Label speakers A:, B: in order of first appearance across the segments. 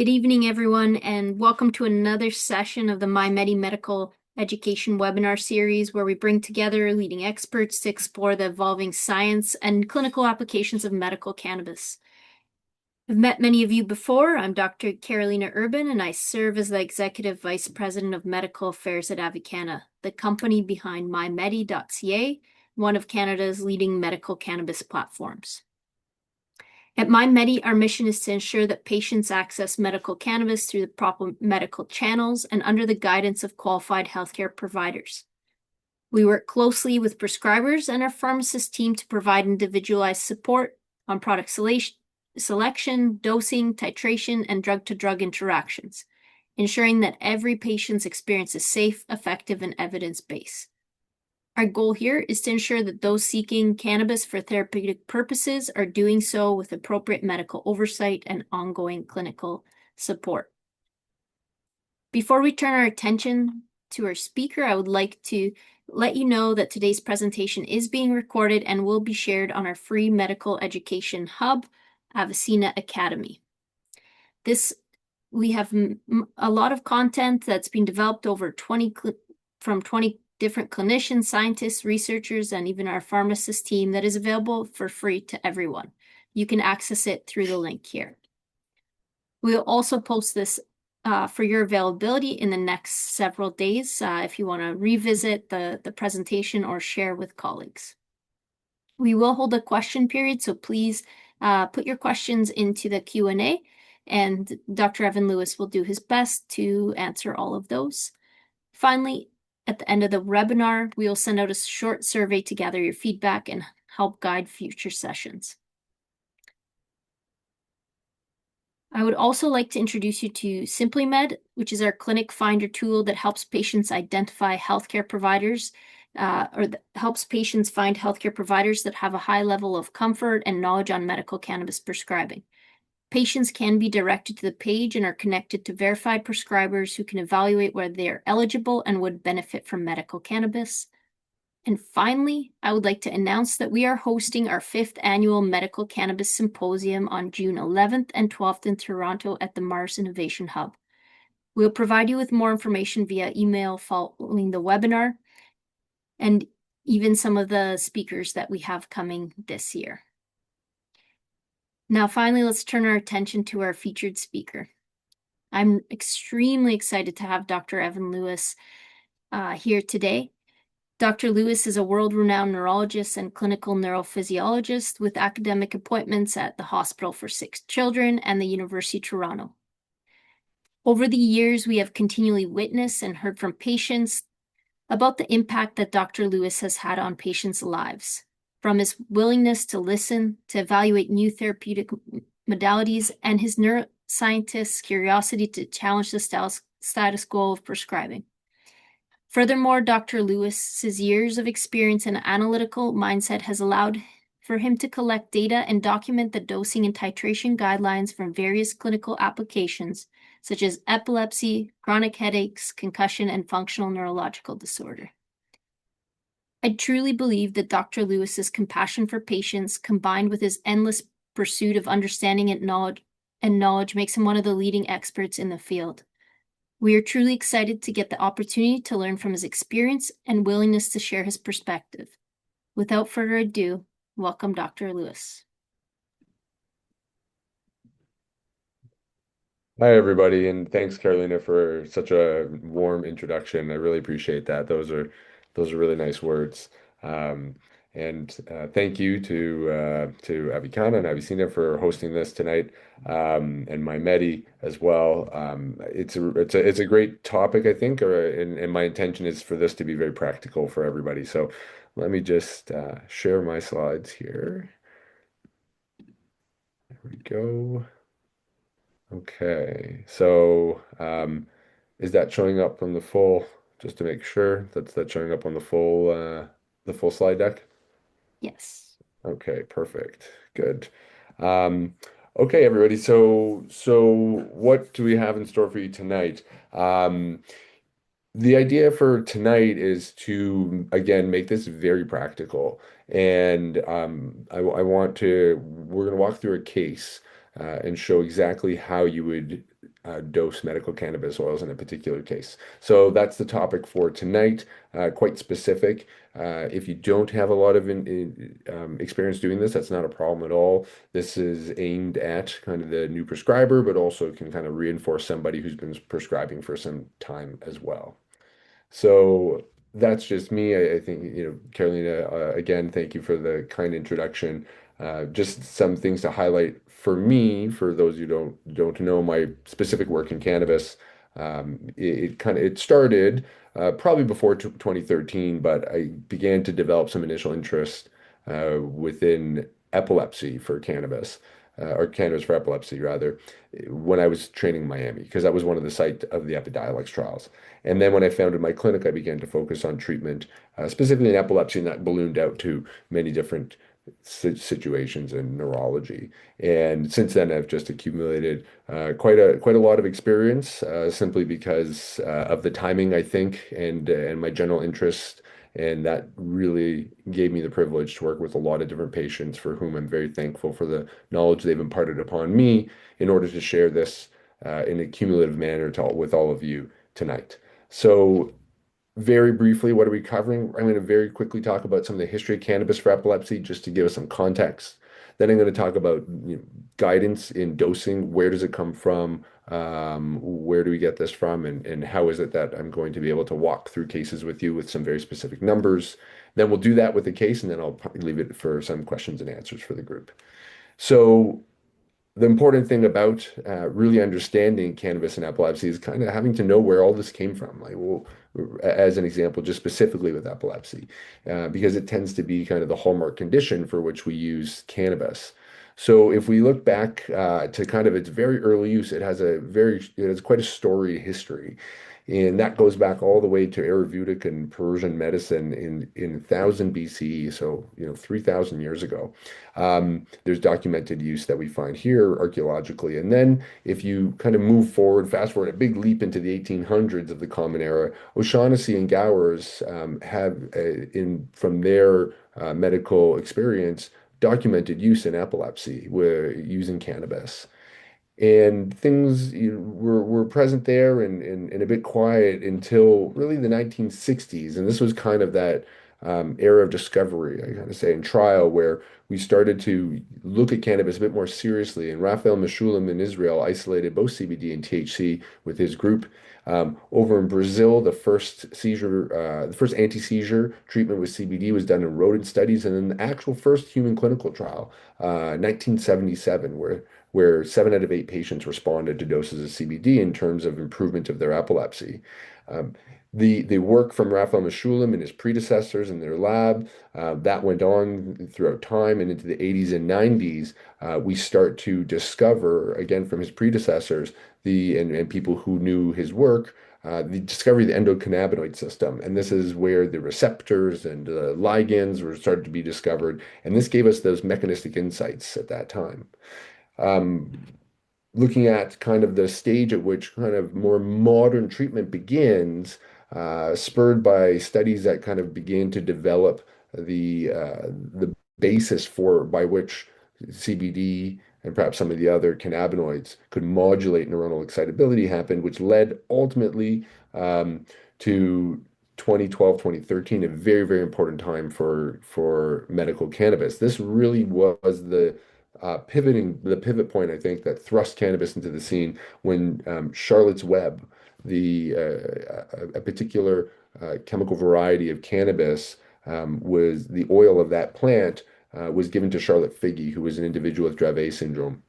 A: Good evening, everyone, and welcome to another session of the MyMedi Medical Education webinar series, where we bring together leading experts to explore the evolving science and clinical applications of medical cannabis. I've met many of you before. I'm Dr. Carolina Urban, and I serve as the Executive Vice President of Medical Affairs at Avicanna, the company behind mymedi.ca, one of Canada's leading medical cannabis platforms. At MyMedi, our mission is to ensure that patients access medical cannabis through the proper medical channels and under the guidance of qualified healthcare providers. We work closely with prescribers and our pharmacist team to provide individualized support on product selection, dosing, titration, and drug-to-drug interactions, ensuring that every patient's experience is safe, effective, and evidence-based. Our goal here is to ensure that those seeking cannabis for therapeutic purposes are doing so with appropriate medical oversight and ongoing clinical support. Before we turn our attention to our speaker, I would like to let you know that today's presentation is being recorded and will be shared on our free medical education hub, Avicanna Academy. We have a lot of content that's been developed over 20 different clinicians, scientists, researchers, and even our pharmacist team that is available for free to everyone. You can access it through the link here. We'll also post this for your availability in the next several days if you want to revisit the presentation or share with colleagues. We will hold a question period, so please put your questions into the Q&A, and Dr. Evan Lewis will do his best to answer all of those. Finally, at the end of the webinar, we will send out a short survey to gather your feedback and help guide future sessions. I would also like to introduce you to SimplyMed, which is our clinic finder tool that helps patients identify healthcare providers, helps patients find healthcare providers that have a high level of comfort and knowledge on medical cannabis prescribing. Patients can be directed to the page and are connected to verified prescribers who can evaluate whether they are eligible and would benefit from medical cannabis. And finally, I would like to announce that we are hosting our 5th annual Medical Cannabis Symposium on June 11th and 12th in Toronto at the Mars Innovation Hub. We'll provide you with more information via email following the webinar, and even some of the speakers that we have coming this year. Now, finally, let's turn our attention to our featured speaker. I'm extremely excited to have Dr. Evan Lewis here today. Dr. Lewis is a world-renowned neurologist and clinical neurophysiologist with academic appointments at the Hospital for Sick Children and the University of Toronto. Over the years, we have continually witnessed and heard from patients about the impact that Dr. Lewis has had on patients' lives, from his willingness to listen, to evaluate new therapeutic modalities, and his neuroscientist's curiosity to challenge the status quo of prescribing. Furthermore, Dr. Lewis's years of experience and analytical mindset has allowed for him to collect data and document the dosing and titration guidelines from various clinical applications, such as epilepsy, chronic headaches, concussion, and functional neurological disorder. I truly believe that Dr. Lewis's compassion for patients, combined with his endless pursuit of understanding and knowledge, makes him one of the leading experts in the field. We are truly excited to get the opportunity to learn from his experience and willingness to share his perspective. Without further ado, welcome Dr. Lewis.
B: Hi, everybody, and thanks, Carolina, for such a warm introduction. I really appreciate that. Those are really nice words. And thank you to Avicanna and Avicanna for hosting this tonight, and MyMedi as well. It's a great topic, I think, and my intention is for this to be very practical for everybody. So let me just share my slides here. There we go. Okay, so is that showing up on the full? Just to make sure that's showing up on the full slide deck.
A: Yes.
B: Okay, perfect. Good. Um, okay, everybody. So what do we have in store for you tonight? The idea for tonight is to, again, make this very practical. And we're going to walk through a case and show exactly how you would dose medical cannabis oils in a particular case. So that's the topic for tonight, quite specific. If you don't have a lot of experience doing this, that's not a problem at all. This is aimed at kind of the new prescriber, but also can kind of reinforce somebody who's been prescribing for some time as well. So that's just me. I think, Carolina, again, thank you for the kind introduction. Just some things to highlight for me, for those who don't know my specific work in cannabis. It started probably before 2013, but I began to develop some initial interest within epilepsy for cannabis, or cannabis for epilepsy rather, when I was training in Miami, because that was one of the site of the Epidiolex trials. And then when I founded my clinic, I began to focus on treatment, specifically in epilepsy, and that ballooned out to many different situations in neurology. And since then, I've just accumulated quite a lot of experience, simply because of the timing, I think, and my general interest. And that really gave me the privilege to work with a lot of different patients for whom I'm very thankful for the knowledge they've imparted upon me in order to share this in a cumulative manner with all of you tonight. So, very briefly, what are we covering? I'm going to very quickly talk about some of the history of cannabis for epilepsy, just to give us some context. Then I'm going to talk about guidance in dosing. Where does it come from? Where do we get this from? And how is it that I'm going to be able to walk through cases with you with some very specific numbers? Then we'll do that with the case, and then I'll probably leave it for some questions and answers for the group. So, the important thing about really understanding cannabis and epilepsy is kind of having to know where all this came from. Like, well, as an example, just specifically with epilepsy, because it tends to be kind of the hallmark condition for which we use cannabis. So if we look back to kind of its very early use, it has quite a storied history. And that goes back all the way to Ayurvedic and Persian medicine in 1000 BCE, so 3000 years ago. There's documented use that we find here archaeologically. And then if you kind of move forward, fast forward a big leap into the 1800s of the Common Era, O'Shaughnessy and Gowers have, from their medical experience, documented use in epilepsy using cannabis. And things were present there and a bit quiet until really the 1960s. And this was kind of that era of discovery, I kind of say, in trial, where we started to look at cannabis a bit more seriously. And Raphael Mechoulam in Israel isolated both CBD and THC with his group. Over in Brazil, the first anti-seizure treatment with CBD was done in rodent studies, and then the actual first human clinical trial, 1977, where 7 out of 8 patients responded to doses of CBD in terms of improvement of their epilepsy. Um, the work from Raphael Mechoulam and his predecessors in their lab, that went on throughout time and into the 80s and 90s. We start to discover, again from his predecessors, and people who knew his work, the discovery of the endocannabinoid system. And this is where the receptors and ligands were started to be discovered. And this gave us those mechanistic insights at that time. Um, Looking at kind of the stage at which kind of more modern treatment begins, spurred by studies that kind of began to develop the basis for by which CBD and perhaps some of the other cannabinoids could modulate neuronal excitability happened, which led ultimately to 2012, 2013, a very, very important time for medical cannabis. This really was the pivot point, I think, that thrust cannabis into the scene when Charlotte's Web, a particular chemical variety of cannabis, was the oil of that plant was given to Charlotte Figi, who was an individual with Dravet syndrome,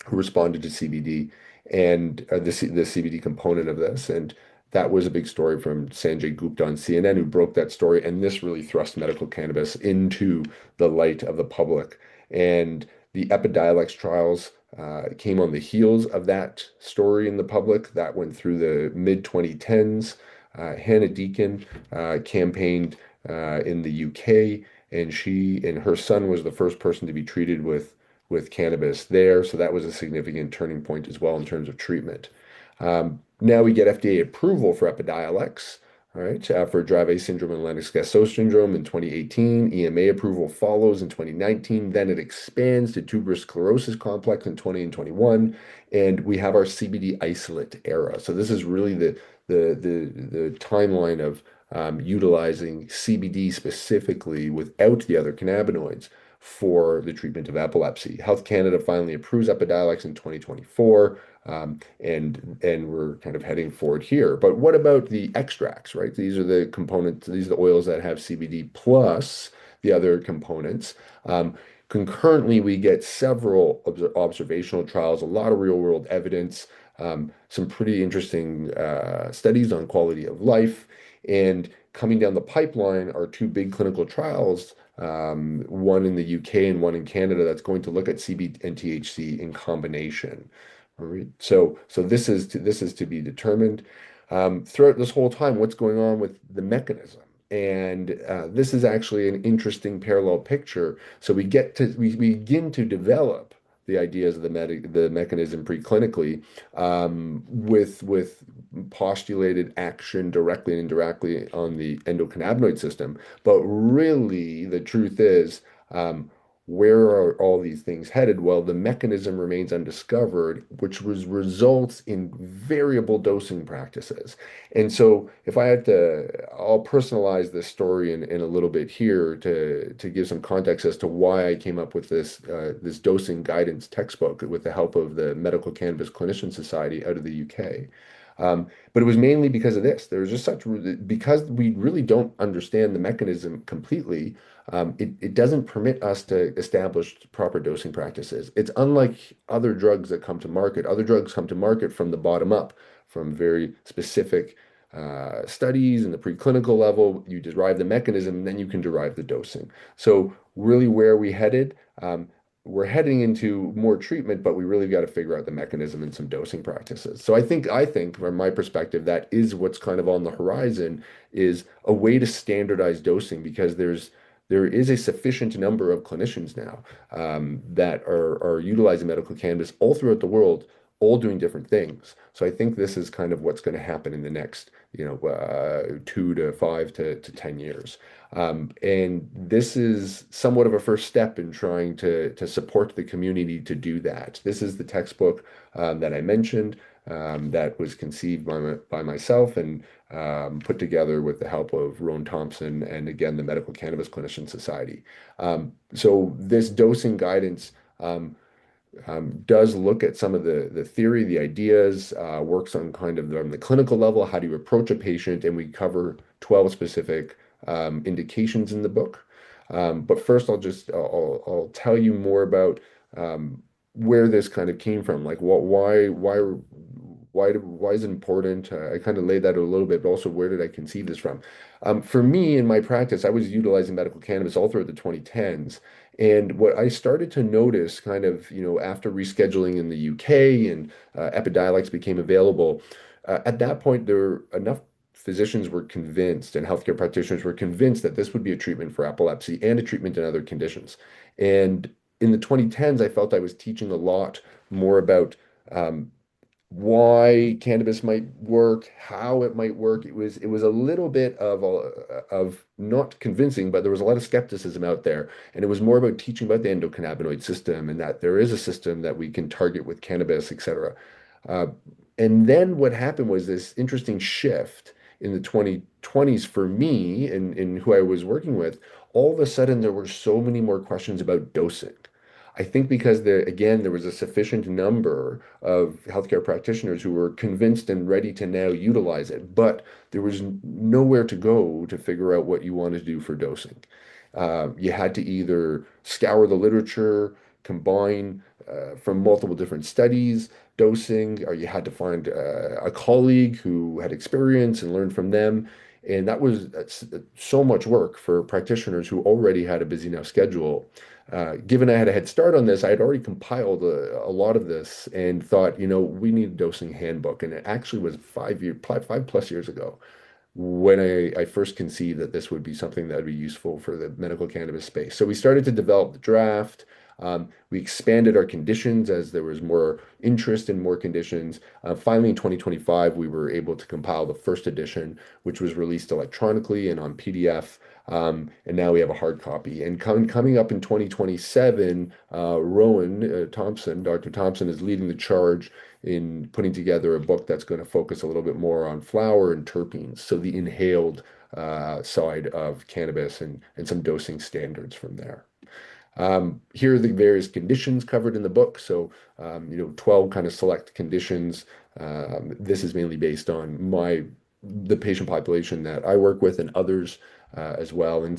B: who responded to CBD and the CBD component of this. And that was a big story from Sanjay Gupta on CNN, who broke that story. And this really thrust medical cannabis into the light of the public. And the Epidiolex trials came on the heels of that story in the public. That went through the mid 2010s. Hannah Deacon campaigned in the UK, and she and her son was the first person to be treated with cannabis there. So that was a significant turning point as well in terms of treatment. Now we get FDA approval for Epidiolex. All right, for Dravet syndrome and Lennox-Gastaut syndrome in 2018. EMA approval follows in 2019. Then it expands to tuberous sclerosis complex in 20 and 21. And we have our CBD isolate era. So this is really the timeline of utilizing CBD specifically without the other cannabinoids for the treatment of epilepsy. Health Canada finally approves Epidiolex in 2024. And we're kind of heading forward here. But what about the extracts, right? These are the components, these are the oils that have CBD plus the other components. Concurrently, we get several observational trials, a lot of real world evidence, some pretty interesting studies on quality of life. And coming down the pipeline are two big clinical trials, one in the UK and one in Canada, that's going to look at CBD and THC in combination. All right. So this is to be determined. Throughout this whole time, what's going on with the mechanism? And this is actually an interesting parallel picture. So we begin to develop the ideas of the mechanism preclinically, with postulated action directly and indirectly on the endocannabinoid system. But really, the truth is, where are all these things headed? Well, the mechanism remains undiscovered, which results in variable dosing practices. And so, if I had to, I'll personalize this story in a little bit here to give some context as to why I came up with this dosing guidance textbook with the help of the Medical Cannabis Clinician Society out of the UK. But it was mainly because of this. There was just because we really don't understand the mechanism completely. It doesn't permit us to establish proper dosing practices. It's unlike other drugs that come to market. Other drugs come to market from the bottom up, from very specific studies in the preclinical level. You derive the mechanism, and then you can derive the dosing. So really, where are we headed? We're heading into more treatment, but we really got to figure out the mechanism and some dosing practices. So I think from my perspective, that is what's kind of on the horizon, is a way to standardize dosing, because there is a sufficient number of clinicians now, that are utilizing medical cannabis all throughout the world, all doing different things. So I think this is kind of what's going to happen in the next, 2 to 5 to 10 years. And this is somewhat of a first step in trying to support the community to do that. This is the textbook that I mentioned, that was conceived by myself and put together with the help of Roan Thompson and, again, the Medical Cannabis Clinician Society. So this dosing guidance does look at some of the theory, the ideas, works on kind of on the clinical level, how do you approach a patient, and we cover 12 specific indications in the book. But first, I'll tell you more about where this kind of came from, like why is it important? I kind of laid that out a little bit, but also where did I conceive this from? For me, in my practice, I was utilizing medical cannabis all throughout the 2010s. And what I started to notice kind of, after rescheduling in the UK and Epidiolex became available, at that point, there were enough physicians were convinced and healthcare practitioners were convinced that this would be a treatment for epilepsy and a treatment in other conditions. And in the 2010s, I felt I was teaching a lot more about why cannabis might work, how it might work. It was a little bit of not convincing, but there was a lot of skepticism out there, and it was more about teaching about the endocannabinoid system and that there is a system that we can target with cannabis, etc. Uh, and then what happened was this interesting shift in the 2020s for me and in who I was working with. All of a sudden, there were so many more questions about dosing. I think because there was a sufficient number of healthcare practitioners who were convinced and ready to now utilize it, but there was nowhere to go to figure out what you wanted to do for dosing. You had to either scour the literature, combine from multiple different studies, dosing, or you had to find a colleague who had experience and learn from them. And that's so much work for practitioners who already had a busy enough schedule. Given I had a head start on this, I had already compiled a lot of this and thought, we need a dosing handbook. And it actually was 5+ years ago when I first conceived that this would be something that would be useful for the medical cannabis space. So we started to develop the draft. We expanded our conditions as there was more interest in more conditions. Finally, in 2025, we were able to compile the first edition, which was released electronically and on PDF. And now we have a hard copy. And coming up in 2027, Rowan Thompson, Dr. Thompson, is leading the charge in putting together a book that's going to focus a little bit more on flower and terpenes, so the inhaled side of cannabis and some dosing standards from there. Here are the various conditions covered in the book. So, 12 kind of select conditions. This is mainly based on the patient population that I work with and others as well, and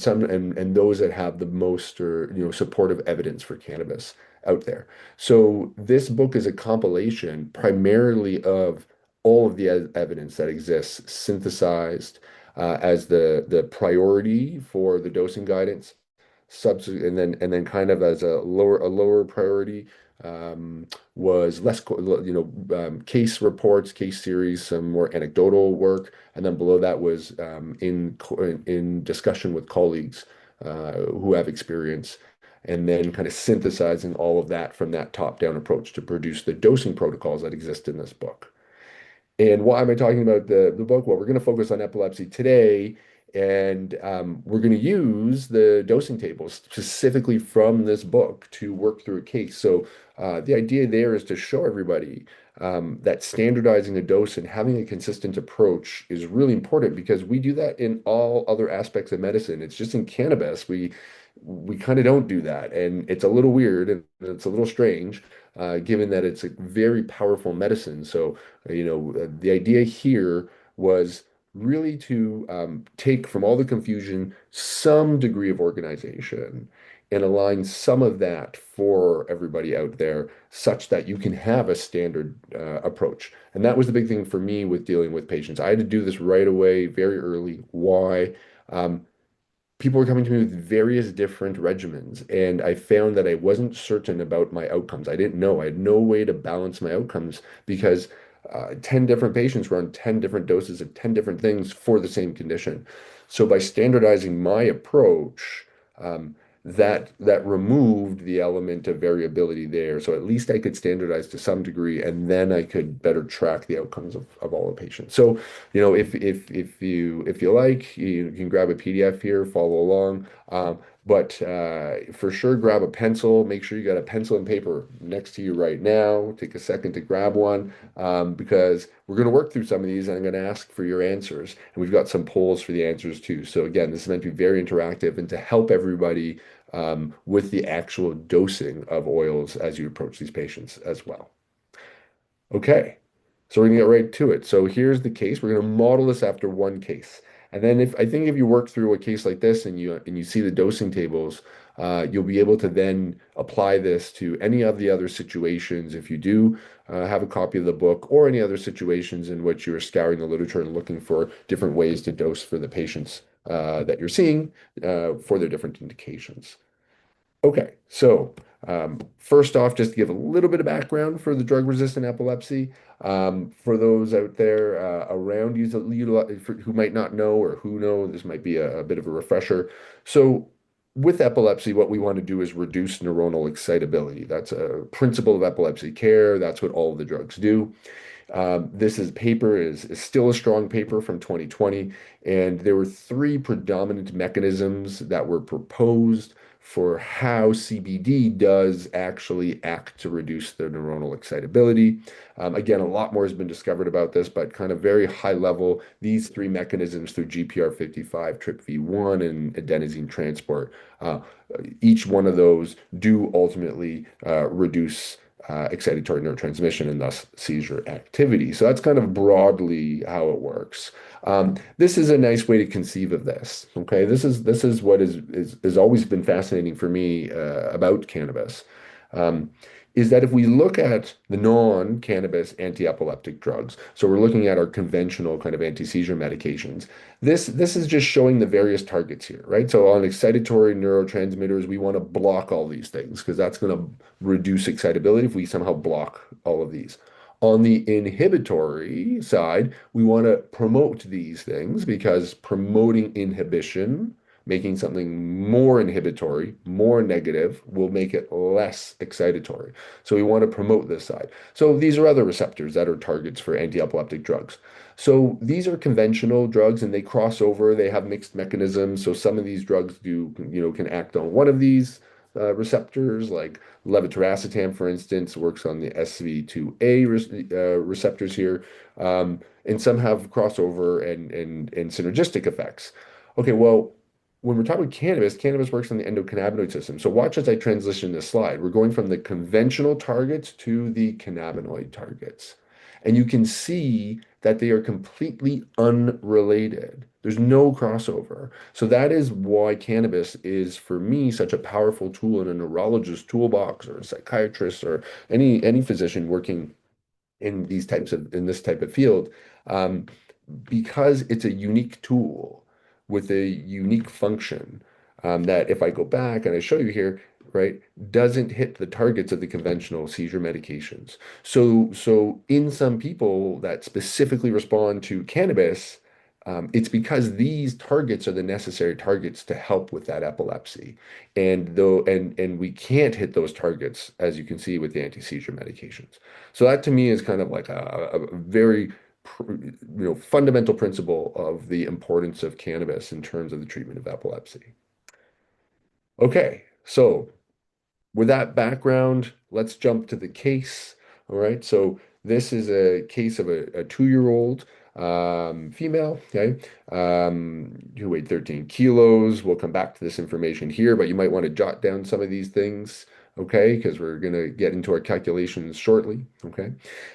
B: those that have the most or supportive evidence for cannabis out there. So this book is a compilation primarily of all of the evidence that exists, synthesized as the priority for the dosing guidance and then kind of as a lower priority was less case reports, case series, some more anecdotal work, and then below that was in discussion with colleagues who have experience, and then kind of synthesizing all of that from that top-down approach to produce the dosing protocols that exist in this book. And why am I talking about the book? Well, we're going to focus on epilepsy today, and we're going to use the dosing tables specifically from this book to work through a case. So the idea there is to show everybody that standardizing a dose and having a consistent approach is really important because we do that in all other aspects of medicine. It's just in cannabis we kind of don't do that, and it's a little weird and it's a little strange, given that it's a very powerful medicine. So the idea here was really to take from all the confusion some degree of organization and align some of that for everybody out there such that you can have a standard approach. And that was the big thing for me with dealing with patients. I had to do this right away, very early. Why? People were coming to me with various different regimens, and I found that I wasn't certain about my outcomes. I didn't know. I had no way to balance my outcomes because 10 different patients were on 10 different doses of 10 different things for the same condition. So by standardizing my approach, that removed the element of variability there. So at least I could standardize to some degree, and then I could better track the outcomes of all the patients. So, if you like, you can grab a PDF here, follow along. But for sure, grab a pencil. Make sure you got a pencil and paper next to you right now. Take a second to grab one because we're going to work through some of these and I'm going to ask for your answers. And we've got some polls for the answers too. So again, this is meant to be very interactive and to help everybody with the actual dosing of oils as you approach these patients as well. Okay, so we're gonna get right to it. So here's the case. We're gonna model this after one case. And then if you work through a case like this and you see the dosing tables, you'll be able to then apply this to any of the other situations if you do have a copy of the book or any other situations in which you're scouring the literature and looking for different ways to dose for the patients that you're seeing for their different indications. Okay, so first off, just to give a little bit of background for the drug-resistant epilepsy, for those out there around you who might not know or who know, this might be a bit of a refresher. So with epilepsy, what we want to do is reduce neuronal excitability. That's a principle of epilepsy care. That's what all of the drugs do. This is still a strong paper from 2020, and there were three predominant mechanisms that were proposed for how CBD does actually act to reduce the neuronal excitability. Again, a lot more has been discovered about this, but kind of very high level, these three mechanisms through GPR55, TRPV1, and adenosine transport, each one of those do ultimately reduce excitatory neurotransmission and thus seizure activity. So that's kind of broadly how it works. This is a nice way to conceive of this. Okay, this is what has always been fascinating for me about cannabis. Is that if we look at the non-cannabis anti-epileptic drugs, so we're looking at our conventional kind of anti-seizure medications, this is just showing the various targets here, right? So on excitatory neurotransmitters, we want to block all these things because that's going to reduce excitability if we somehow block all of these. On the inhibitory side, we want to promote these things because promoting inhibition Making something more inhibitory, more negative, will make it less excitatory. So we want to promote this side. So these are other receptors that are targets for anti-epileptic drugs. So these are conventional drugs and they cross over, they have mixed mechanisms. So some of these drugs can act on one of these receptors, like levetiracetam, for instance, works on the SV2A receptors here. And some have crossover and synergistic effects. Okay, well, when we're talking about cannabis, cannabis works on the endocannabinoid system. So watch as I transition this slide. We're going from the conventional targets to the cannabinoid targets. And you can see that they are completely unrelated. There's no crossover. So that is why cannabis is, for me, such a powerful tool in a neurologist's toolbox or a psychiatrist or any physician working in this type of field, um, because it's a unique tool with a unique function, that if I go back and I show you here, right, doesn't hit the targets of the conventional seizure medications. So in some people that specifically respond to cannabis, it's because these targets are the necessary targets to help with that epilepsy. And we can't hit those targets, as you can see, with the anti-seizure medications. So that to me is kind of like a very fundamental principle of the importance of cannabis in terms of the treatment of epilepsy. Okay, so with that background, let's jump to the case. All right, so this is a case of a 2-year-old female, okay, who weighed 13 kilos. We'll come back to this information here, but you might want to jot down some of these things, okay, because we're going to get into our calculations shortly, okay.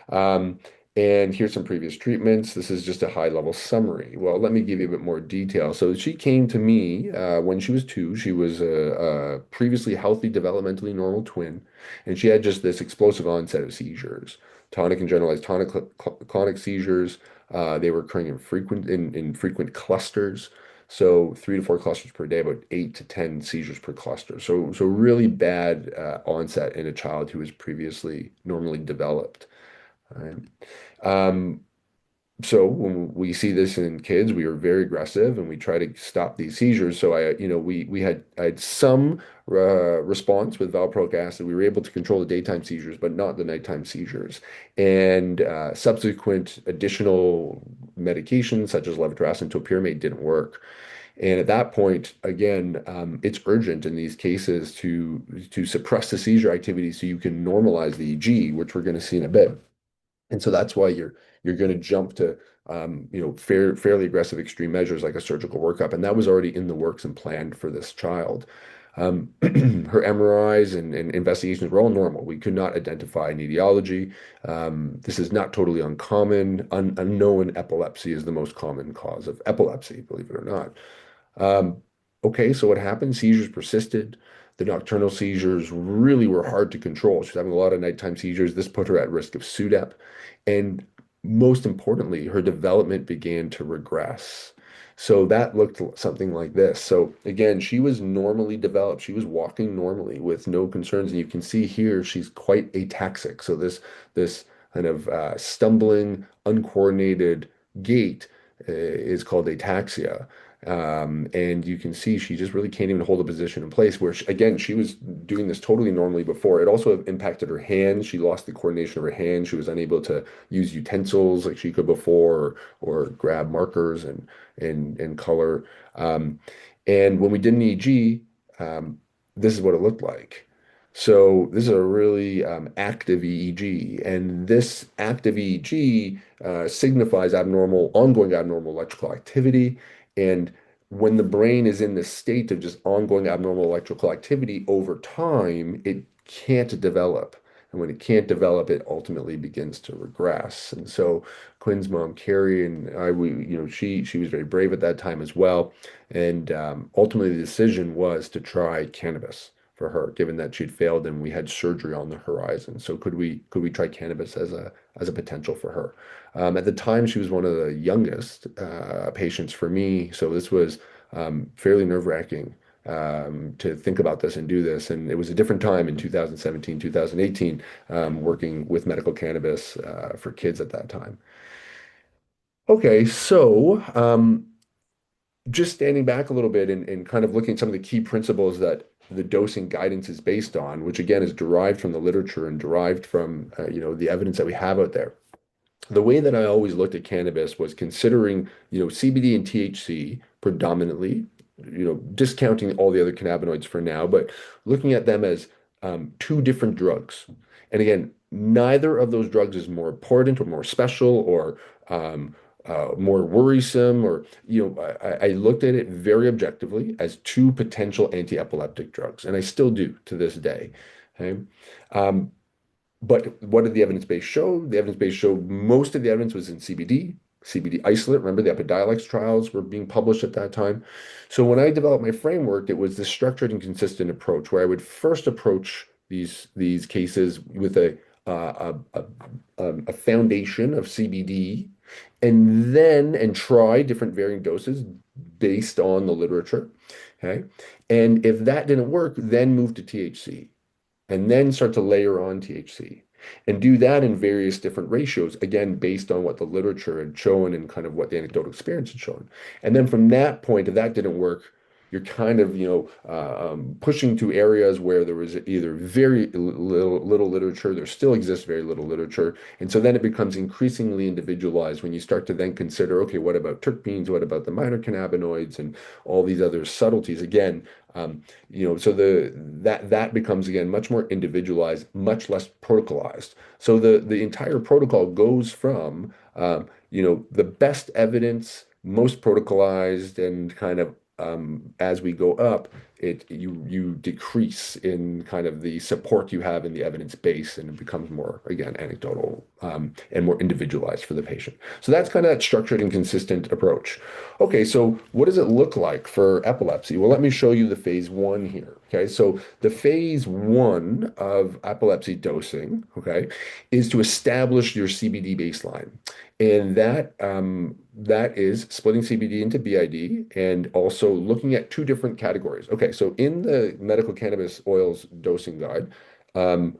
B: Um, and here's some previous treatments. This is just a high-level summary. Well, let me give you a bit more detail. So she came to me when she was 2. She was a previously healthy, developmentally normal twin, and she had just this explosive onset of seizures, tonic and generalized tonic-clonic seizures. They were occurring in frequent clusters. So 3 to 4 clusters per day, about 8 to 10 seizures per cluster. So really bad onset in a child who was previously normally developed. Right. Um, so when we see this in kids, we are very aggressive and we try to stop these seizures. So I had some response with valproic acid. We were able to control the daytime seizures, but not the nighttime seizures. And subsequent additional medications such as levetiracetam and topiramate didn't work. And at that point, again, it's urgent in these cases to suppress the seizure activity so you can normalize the EEG, which we're going to see in a bit. And so that's why you're going to jump to fairly aggressive extreme measures like a surgical workup, and that was already in the works and planned for this child. Her MRIs and investigations were all normal. We could not identify an etiology. This is not totally uncommon. Unknown epilepsy is the most common cause of epilepsy, believe it or not. Um, okay, so what happened? Seizures persisted. The nocturnal seizures really were hard to control. She was having a lot of nighttime seizures. This put her at risk of SUDEP. And most importantly, her development began to regress. So that looked something like this. So again, she was normally developed. She was walking normally with no concerns. And you can see here she's quite ataxic. So this kind of stumbling, uncoordinated gait is called ataxia. And you can see she just really can't even hold a position in place where, again, she was doing this totally normally before. It also impacted her hands. She lost the coordination of her hands. She was unable to use utensils like she could before or grab markers and color. And when we did an EEG, this is what it looked like. So this is a really active EEG, and this active EEG signifies ongoing abnormal electrical activity. And when the brain is in this state of just ongoing abnormal electrical activity over time, it can't develop. And when it can't develop, it ultimately begins to regress. And so Quinn's mom, Carrie, and she was very brave at that time as well. And ultimately, the decision was to try cannabis for her, given that she'd failed and we had surgery on the horizon. So could we try cannabis as a potential for her? At the time, she was one of the youngest patients for me, so this was fairly nerve-wracking to think about this and do this. And it was a different time in 2017, 2018, working with medical cannabis for kids at that time. Okay, so just standing back a little bit and kind of looking at some of the key principles that the dosing guidance is based on, which again is derived from the literature and derived from the evidence that we have out there. The way that I always looked at cannabis was considering, CBD and THC predominantly, discounting all the other cannabinoids for now, but looking at them as two different drugs. And again, neither of those drugs is more important or more special or more worrisome, or, I looked at it very objectively as two potential anti-epileptic drugs, and I still do to this day. Okay. Um, but what did the evidence base show? The evidence base showed most of the evidence was in CBD, CBD isolate. Remember, the Epidiolex trials were being published at that time. So when I developed my framework, it was this structured and consistent approach where I would first approach these cases with a foundation of CBD, and try different varying doses based on the literature. Okay. And if that didn't work, then move to THC and then start to layer on THC and do that in various different ratios, again, based on what the literature had shown and kind of what the anecdotal experience had shown. And then from that point, if that didn't work, you're kind of, pushing to areas where there was either very little literature, there still exists very little literature. And so then it becomes increasingly individualized when you start to then consider, okay, what about terpenes? What about the minor cannabinoids and all these other subtleties? Again, so that becomes again much more individualized, much less protocolized. So the entire protocol goes from the best evidence, most protocolized, and kind of as we go up, you decrease in kind of the support you have in the evidence base, and it becomes more again anecdotal and more individualized for the patient. So that's kind of that structured and consistent approach. Okay, so what does it look like for epilepsy? Well, let me show you the phase one here. Okay, so the phase one of epilepsy dosing, okay, is to establish your CBD baseline. And that is splitting CBD into BID and also looking at two different categories. Okay, so in the medical cannabis oils dosing guide, um,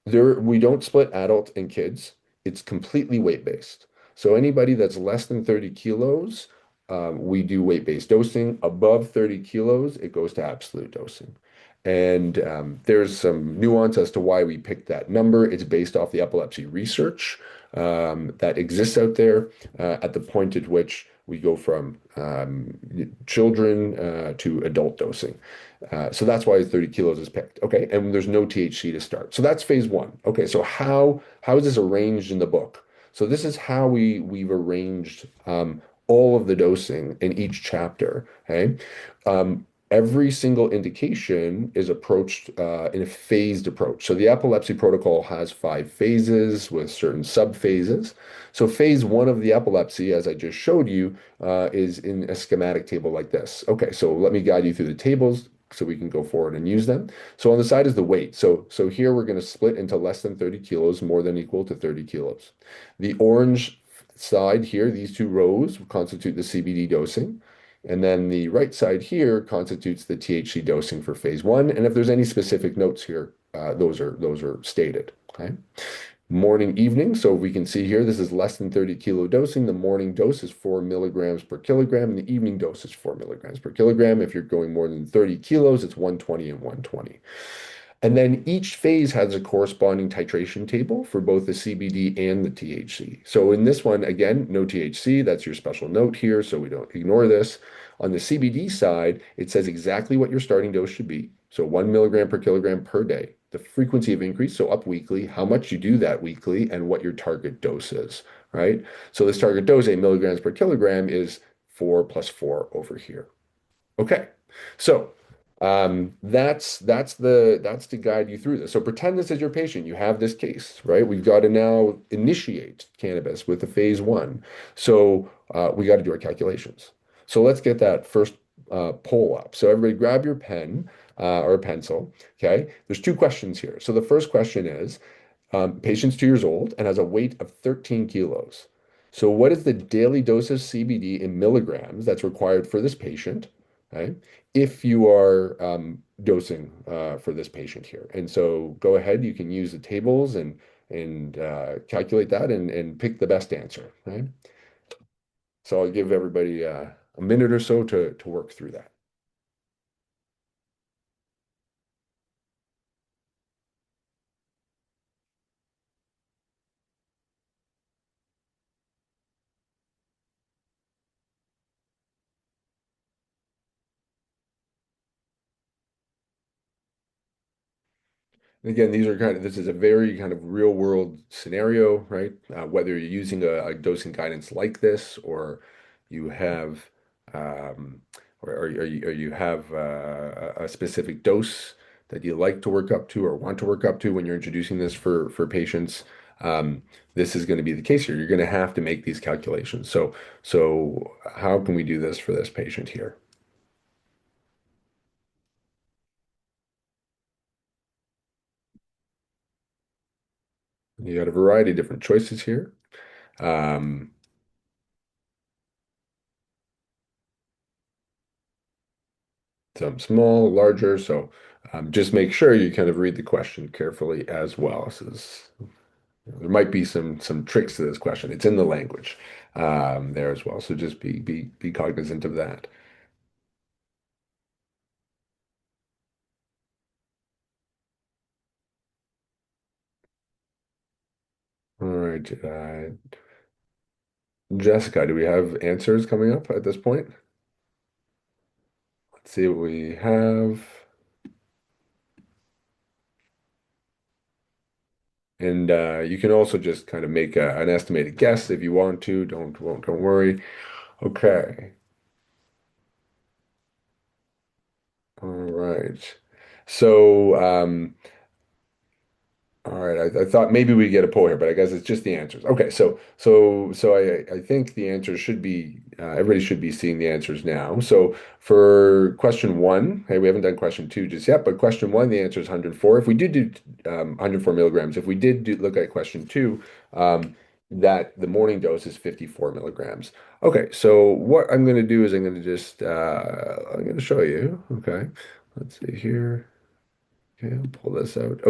B: we don't split adult and kids. It's completely weight-based. So anybody that's less than 30 kilos, we do weight-based dosing. Above 30 kilos, it goes to absolute dosing. And there's some nuance as to why we picked that number. It's based off the epilepsy research that exists out there at the point at which we go from children to adult dosing. So that's why 30 kilos is picked. Okay. And there's no THC to start. So that's phase one. Okay. So how is this arranged in the book? So this is how we've arranged all of the dosing in each chapter. Okay. Every single indication is approached in a phased approach. So the epilepsy protocol has 5 phases with certain subphases. So phase one of the epilepsy, as I just showed you, is in a schematic table like this. Okay, so let me guide you through the tables so we can go forward and use them. So on the side is the weight. So here we're going to split into less than 30 kilos, more than equal to 30 kilos. The orange side here, these two rows constitute the CBD dosing. And then the right side here constitutes the THC dosing for phase one. And if there's any specific notes here, those are stated. Okay. Morning, evening. So we can see here, this is less than 30 kilo dosing. The morning dose is 4 milligrams per kilogram, and the evening dose is 4 milligrams per kilogram. If you're going more than 30 kilos, it's 120 and 120. And then each phase has a corresponding titration table for both the CBD and the THC. So in this one, again, no THC, that's your special note here, so we don't ignore this. On the CBD side, it says exactly what your starting dose should be. So 1 milligram per kilogram per day. The frequency of increase, so up weekly, how much you do that weekly, and what your target dose is, right? So this target dose, 8 milligrams per kilogram, is 4 plus 4 over here. Okay, so that's to guide you through this. So pretend this is your patient. You have this case, right? We've got to now initiate cannabis with the phase one. So we got to do our calculations. So let's get that first poll up. So everybody grab your pen or a pencil. Okay. There's two questions here. So the first question is, patient's 2 years old and has a weight of 13 kilos. So what is the daily dose of CBD in milligrams that's required for this patient? Okay, if you are dosing for this patient here. And so go ahead, you can use the tables and calculate that and pick the best answer, right? So I'll give everybody a minute or so to work through that. Again, this is a very kind of real world scenario, right? Whether you're using a dosing guidance like this, or you have, um, or you have a specific dose that you like to work up to or want to work up to when you're introducing this for patients, this is going to be the case here. You're going to have to make these calculations. So how can we do this for this patient here? You got a variety of different choices here. Um, some small, larger. So just make sure you kind of read the question carefully as well. There might be some tricks to this question. It's in the language there as well. So just be cognizant of that. All right, Jessica, do we have answers coming up at this point? Let's see what we have. And you can also just kind of make an estimated guess if you want to. Don't worry. Okay. All right. So all right, I thought maybe we get a poll here, but I guess it's just the answers. Okay, so I think the answers should be everybody should be seeing the answers now. So for question one, hey, we haven't done question two just yet, but question one, the answer is 104. If we did do 104 milligrams, if we did look at question two, that the morning dose is 54 milligrams. Okay, so what I'm going to do is I'm going to just I'm going to show you. Okay, let's see here. Okay, I'll pull this out.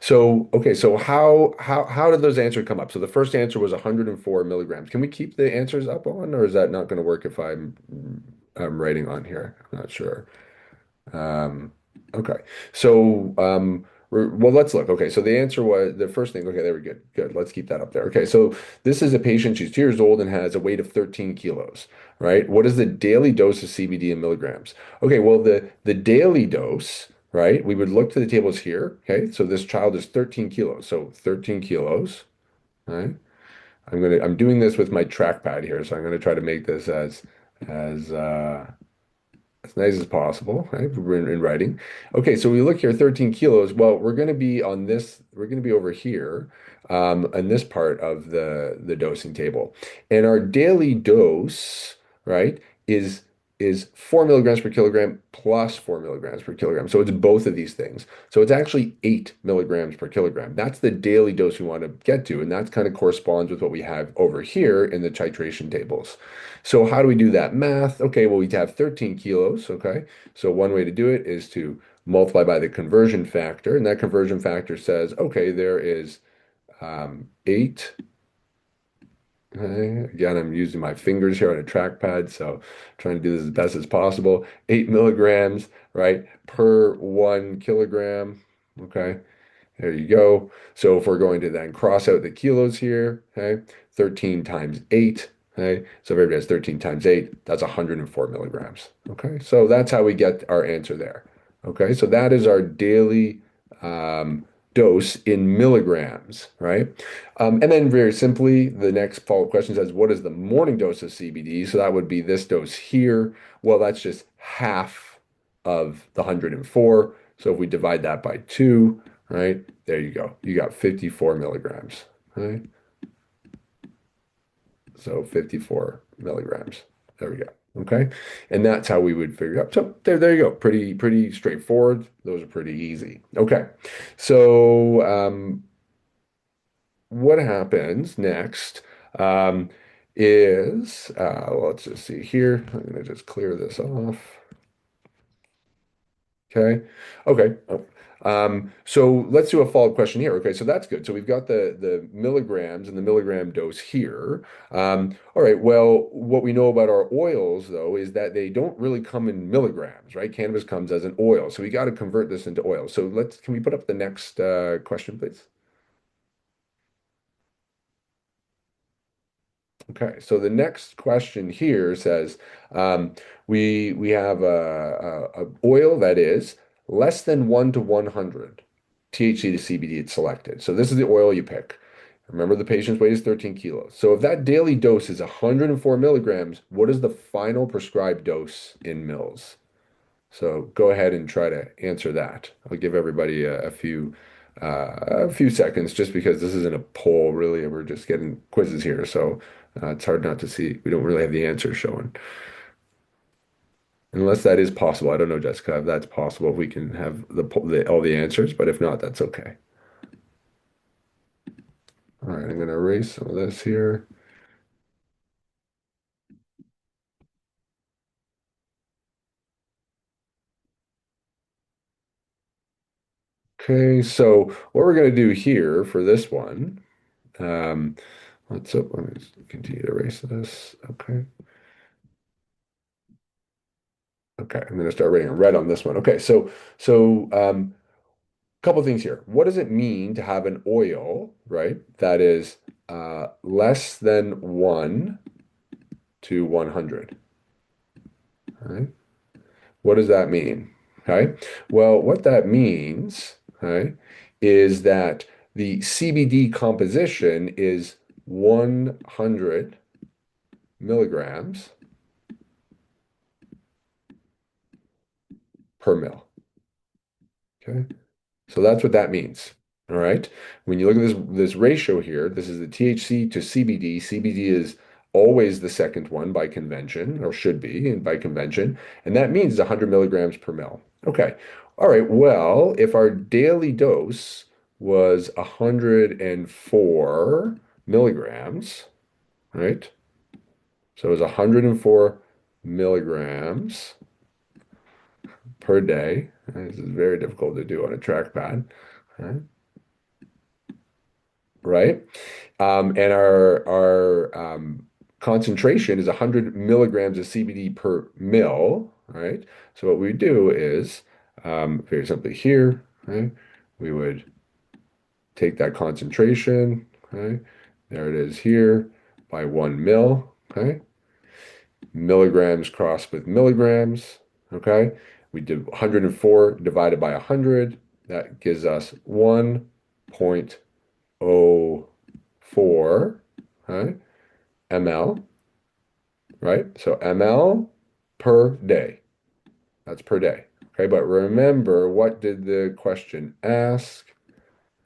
B: So how did those answers come up? So the first answer was 104 milligrams. Can we keep the answers up on, or is that not going to work if I'm writing on here? I'm not sure. Um, okay. Well, let's look. Okay, so the answer was the first thing. Okay, there we go. Good. Let's keep that up there. Okay, so this is a patient. She's 2 years old and has a weight of 13 kilos, right? What is the daily dose of CBD in milligrams? Okay, well, the daily dose, right? We would look to the tables here. Okay, so this child is 13 kilos. So 13 kilos, right? I'm doing this with my trackpad here, so I'm gonna try to make this as nice as possible, right? We're in writing. Okay, so we look here, 13 kilos. Well, we're going to be on this, we're going to be over here in this part of the dosing table. And our daily dose, right, is is 4 milligrams per kilogram plus 4 milligrams per kilogram. So it's both of these things. So it's actually 8 milligrams per kilogram. That's the daily dose we want to get to. And that kind of corresponds with what we have over here in the titration tables. So how do we do that math? Okay, well, we have 13 kilos. Okay, so one way to do it is to multiply by the conversion factor. And that conversion factor says, okay, there is 8. Okay. Again, I'm using my fingers here on a trackpad, so trying to do this as best as possible. 8 milligrams, right, per 1 kilogram. Okay. There you go. So if we're going to then cross out the kilos here, okay, 13 times 8, okay, so if everybody has 13 times 8, that's 104 milligrams. Okay, so that's how we get our answer there. Okay, so that is our daily dose in milligrams, right? And then very simply, the next follow-up question says, what is the morning dose of CBD? So that would be this dose here. Well, that's just half of the 104. So if we divide that by 2, right? There you go. You got 54 milligrams, right? So 54 milligrams. There we go. Okay. And that's how we would figure it out. So there you go. Pretty straightforward. Those are pretty easy. Okay. So what happens next is let's just see here. I'm going to just clear this off. Okay. Okay. So let's do a follow-up question here. Okay, so that's good. So we've got the milligrams and the milligram dose here. All right, well, what we know about our oils, though, is that they don't really come in milligrams, right? Cannabis comes as an oil, so we got to convert this into oil. So can we put up the next question, please? Okay, so the next question here says, um, we have a oil that is less than 1 to 100 THC to CBD it's selected. So this is the oil you pick. Remember the patient's weight is 13 kilos. So if that daily dose is 104 milligrams, what is the final prescribed dose in mils? So go ahead and try to answer that. I'll give everybody a few seconds just because this isn't a poll really. We're just getting quizzes here. So it's hard not to see. We don't really have the answers showing. Unless that is possible. I don't know, Jessica, if that's possible, if we can have all the answers, but if not, that's okay. All right, I'm going to erase some of this here. Okay, so what we're going to do here for this one, um, let me just continue to erase this. Okay. Okay, I'm going to start writing red on this one. Okay, so couple things here. What does it mean to have an oil, right, that is less than 1 to 100? All right. What does that mean? Okay. Well, what that means, okay, is that the CBD composition is 100 milligrams per mil. Okay. So that's what that means. All right. When you look at this ratio here, this is the THC to CBD. CBD is always the second one by convention, or should be, and by convention, and that means 100 milligrams per mil. Okay. All right. Well, if our daily dose was 104 milligrams, right? So it was 104 milligrams per day. This is very difficult to do on a trackpad. Right? Right? And our concentration is 100 milligrams of CBD per mil, right? So what we do is very simply here, right? We would take that concentration, okay? There it is here by 1 mil, okay? Milligrams crossed with milligrams, okay? We did 104 divided by 100. That gives us 1.04, right? ml, right? So ml per day. That's per day. Okay, but remember, what did the question ask?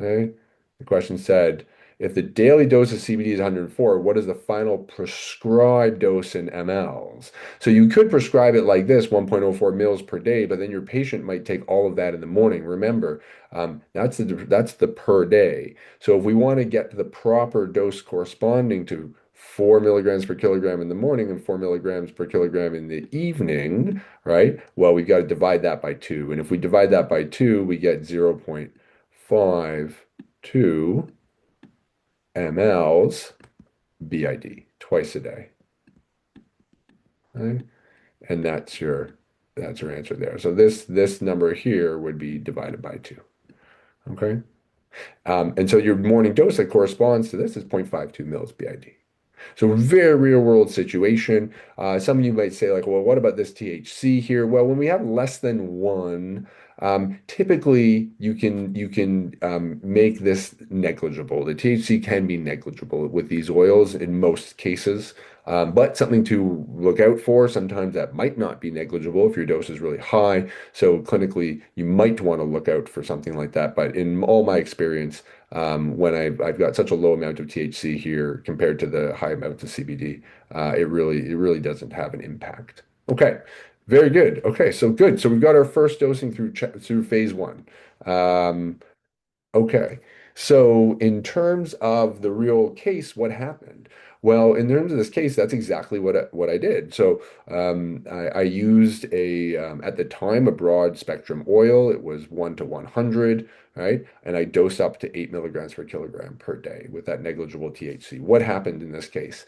B: Okay, the question said, if the daily dose of CBD is 104, what is the final prescribed dose in mLs? So you could prescribe it like this, 1.04 mils per day, but then your patient might take all of that in the morning. Remember, that's the per day. So if we want to get to the proper dose corresponding to 4 milligrams per kilogram in the morning and 4 milligrams per kilogram in the evening, right? Well, we've got to divide that by 2. And if we divide that by 2, we get 0.52 mLs BID twice a day. Okay? And that's your answer there. So this number here would be divided by 2. Okay? And so your morning dose that corresponds to this is 0.52 mils BID. So very real world situation. Some of you might say like, well, what about this THC here? Well, when we have less than 1, typically you can make this negligible. The THC can be negligible with these oils in most cases. But something to look out for, sometimes that might not be negligible if your dose is really high. So clinically, you might want to look out for something like that. But in all my experience, when I've got such a low amount of THC here compared to the high amount of CBD, it really doesn't have an impact. Okay, very good. Okay, so good. So we've got our first dosing through phase one. Um, okay, so in terms of the real case, what happened? Well, in terms of this case, that's exactly what I did. So I used at the time, a broad spectrum oil. It was 1 to 100, right? And I dosed up to 8 milligrams per kilogram per day with that negligible THC. What happened in this case?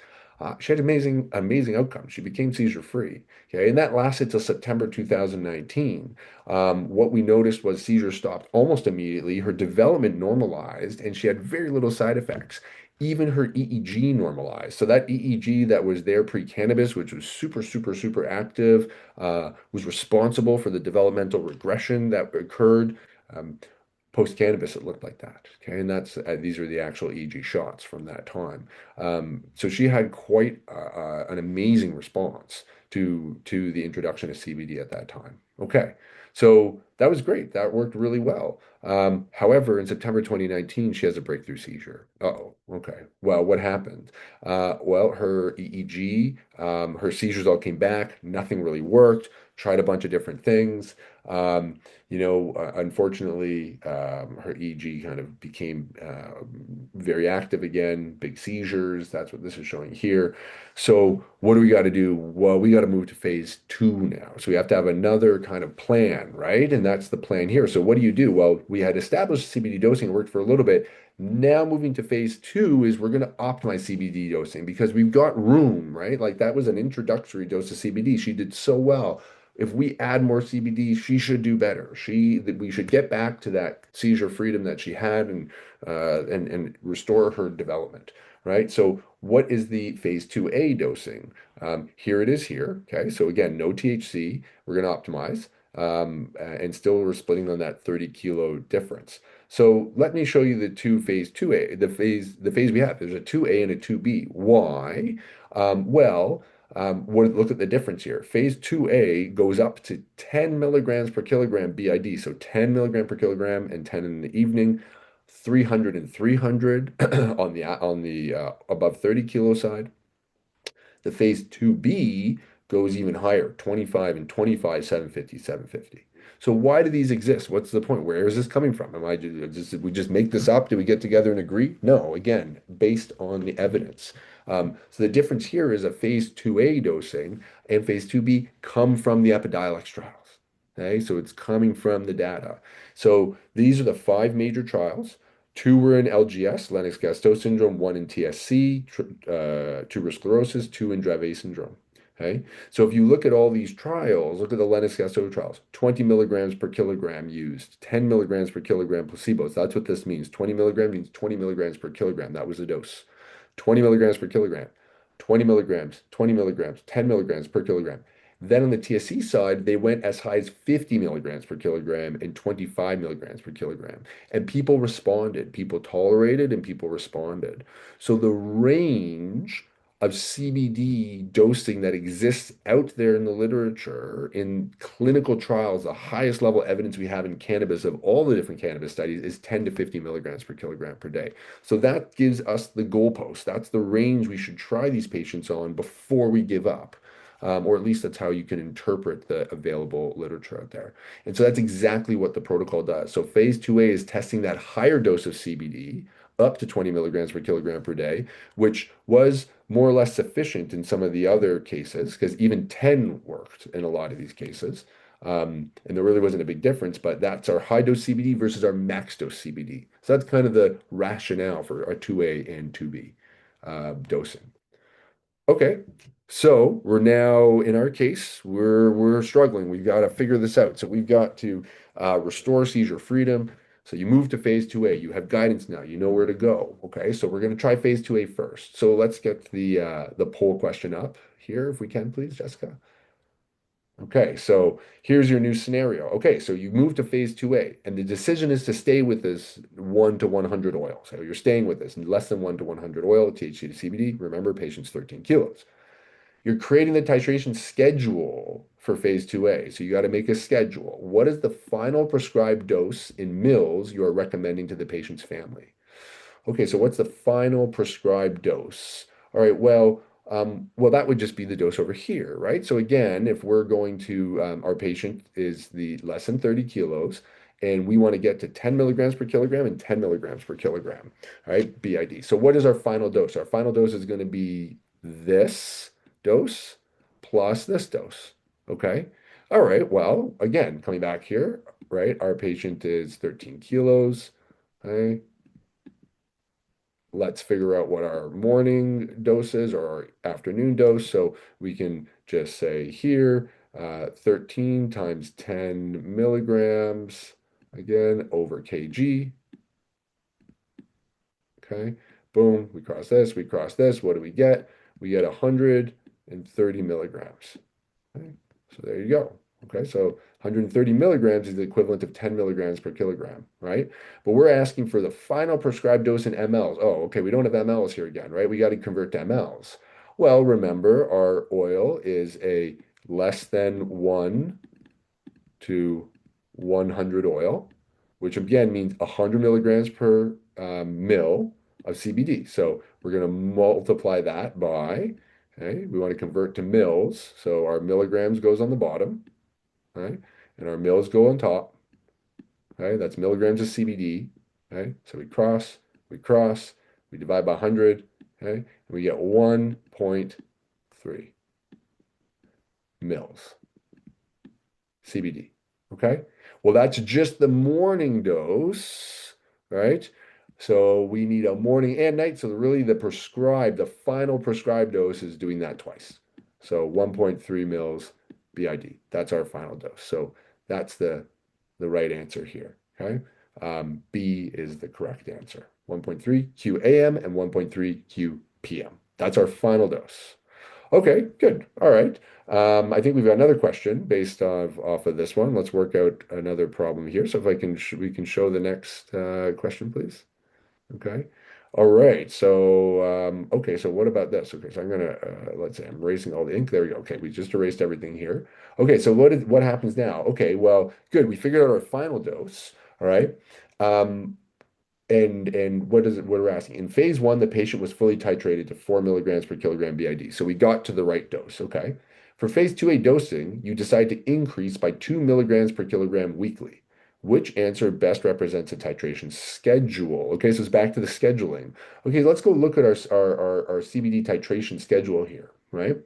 B: She had amazing outcomes. She became seizure free. Okay, and that lasted till September 2019. What we noticed was seizures stopped almost immediately. Her development normalized, and she had very little side effects. Even her EEG normalized. So that EEG that was there pre-cannabis, which was super active, was responsible for the developmental regression that occurred. Um, Post-cannabis, it looked like that. Okay, and that's these are the actual EEG shots from that time. So she had quite an amazing response to the introduction of CBD at that time. Okay, so that was great. That worked really well. However, in September 2019, she has a breakthrough seizure. Uh-oh. Okay. Well, what happened? Well, her EEG, her seizures all came back. Nothing really worked. Tried a bunch of different things. Um, Unfortunately, her EEG kind of became very active again, big seizures. That's what this is showing here. So, what do we got to do? Well, we got to move to phase two now. So, we have to have another kind of plan, right? And that's the plan here. So, what do you do? Well, we had established CBD dosing, it worked for a little bit. Now, moving to phase two is we're going to optimize CBD dosing because we've got room, right? Like that was an introductory dose of CBD. She did so well. If we add more CBD, she should do better. We should get back to that seizure freedom that she had and restore her development, right? So, what is the phase 2A dosing? Here it is here. Okay, so again, no THC. We're going to optimize, and still we're splitting on that 30 kilo difference. So let me show you the two phase 2A, the phase we have. There's a 2A and a 2B. Why? Well, look at the difference here. Phase 2A goes up to 10 milligrams per kilogram BID, so 10 milligram per kilogram and 10 in the evening, 300 and 300 on the above 30 kilo side. The phase 2B goes even higher, 25 and 25, 750, 750. So why do these exist? What's the point? Where is this coming from? Am I just did we just make this up? Did we get together and agree? No, again, based on the evidence. So the difference here is a phase 2A dosing and phase 2B come from the Epidiolex trials. Okay, so it's coming from the data. So these are the five major trials. Two were in LGS, Lennox-Gastaut syndrome, one in TSC, tuberous sclerosis, two in Dravet syndrome. Okay, so if you look at all these trials, look at the Lennox-Gastaut trials, 20 milligrams per kilogram used, 10 milligrams per kilogram placebos. That's what this means. 20 milligrams means 20 milligrams per kilogram. That was the dose. 20 milligrams per kilogram, 20 milligrams, 20 milligrams, 10 milligrams per kilogram. Then on the TSC side, they went as high as 50 milligrams per kilogram and 25 milligrams per kilogram. And people responded, people tolerated, and people responded. So the range of CBD dosing that exists out there in the literature, in clinical trials, the highest level evidence we have in cannabis of all the different cannabis studies is 10 to 50 milligrams per kilogram per day. So that gives us the goalpost. That's the range we should try these patients on before we give up. Or at least that's how you can interpret the available literature out there. And so that's exactly what the protocol does. So phase 2A is testing that higher dose of CBD up to 20 milligrams per kilogram per day, which was more or less sufficient in some of the other cases, because even 10 worked in a lot of these cases. And there really wasn't a big difference, but that's our high dose CBD versus our max dose CBD. So that's kind of the rationale for our 2A and 2B dosing. Okay, so we're now in our case, we're struggling. We've got to figure this out. So we've got to restore seizure freedom. So you move to phase 2A. You have guidance now. You know where to go. Okay, so we're going to try phase 2A first. So let's get the poll question up here, if we can, please, Jessica. Okay, so here's your new scenario. Okay, so you move to phase 2A, and the decision is to stay with this 1 to 100 oil. So you're staying with this less than 1 to 100 oil, THC to CBD. Remember, patient's 13 kilos. You're creating the titration schedule for phase 2A. So you got to make a schedule. What is the final prescribed dose in mils you are recommending to the patient's family? Okay, so what's the final prescribed dose? All right, well, that would just be the dose over here, right? So again, if we're going to, our patient is the less than 30 kilos, and we want to get to 10 milligrams per kilogram and 10 milligrams per kilogram, all right, BID. So what is our final dose? Our final dose is going to be this dose plus this dose, okay? All right, well, again, coming back here, right, our patient is 13 kilos, okay? Let's figure out what our morning dose is or our afternoon dose. So we can just say here, 13 times 10 milligrams, again, over kg. Okay, boom, we cross this, we cross this. What do we get? We get 130 milligrams. Okay, so there you go. Okay, so 130 milligrams is the equivalent of 10 milligrams per kilogram, right? But we're asking for the final prescribed dose in mLs. Oh, okay, we don't have mLs here again, right? We got to convert to mLs. Well, remember, our oil is a less than 1 to 100 oil, which again means 100 milligrams per mil of CBD. So we're going to multiply that by, okay, we want to convert to mils. So our milligrams goes on the bottom, right? And our mils go on top, okay? That's milligrams of CBD, okay? So we cross, we divide by 100, okay? And we get 1.3 mils. CBD. Okay. Well, that's just the morning dose, right? So we need a morning and night. So really the final prescribed dose is doing that twice. So 1.3 mils BID. That's our final dose. So that's the right answer here. Okay. B is the correct answer. 1.3 QAM and 1.3 QPM. That's our final dose. Okay, good. All right. I think we've got another question based off of this one. Let's work out another problem here. So if I can, we can show the next question, please. Okay. All right. So, okay. So what about this? Okay. So I'm gonna let's say I'm erasing all the ink. There we go. Okay. We just erased everything here. Okay. So what happens now? Okay. Well, good. We figured out our final dose. All right. Um, and what we're asking? In phase one, the patient was fully titrated to 4 milligrams per kilogram BID. So we got to the right dose, okay? For phase 2A dosing, you decide to increase by 2 milligrams per kilogram weekly. Which answer best represents a titration schedule? Okay, so it's back to the scheduling. Okay, let's go look at our CBD titration schedule here, right?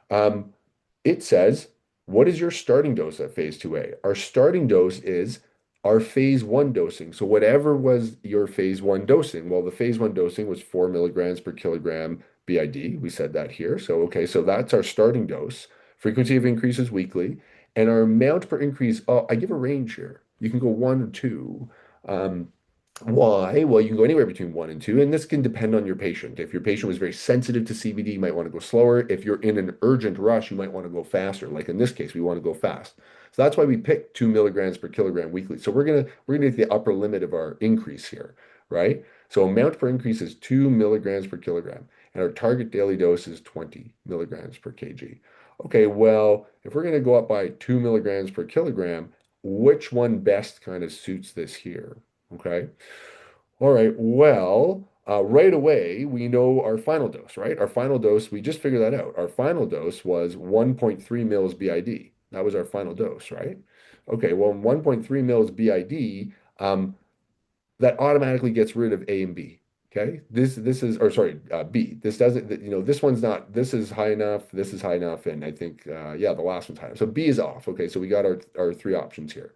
B: Um, it says, what is your starting dose at phase 2A? Our starting dose is our phase one dosing. So whatever was your phase one dosing, well, the phase one dosing was 4 milligrams per kilogram BID. We said that here. So, okay, so that's our starting dose. Frequency of increases weekly. And our amount per increase, oh, I give a range here. You can go 1 or 2. Why? Well, you can go anywhere between 1 and 2, and this can depend on your patient. If your patient was very sensitive to CBD, you might want to go slower. If you're in an urgent rush, you might want to go faster. Like in this case, we want to go fast. So that's why we picked 2 milligrams per kilogram weekly. So we're gonna get the upper limit of our increase here, right? So amount per increase is 2 milligrams per kilogram, and our target daily dose is 20 milligrams per kg. Okay, well, if we're gonna go up by 2 milligrams per kilogram, which one best kind of suits this here? Okay. All right. Well, right away, we know our final dose, right? Our final dose, we just figured that out. Our final dose was 1.3 mils BID. That was our final dose, right? Okay. Well, 1.3 mils BID, that automatically gets rid of A and B. Okay. This is, or sorry, B. This doesn't, this one's not, this is high enough, this is high enough, and I think, yeah, the last one's high enough. So B is off. Okay. So we got our three options here.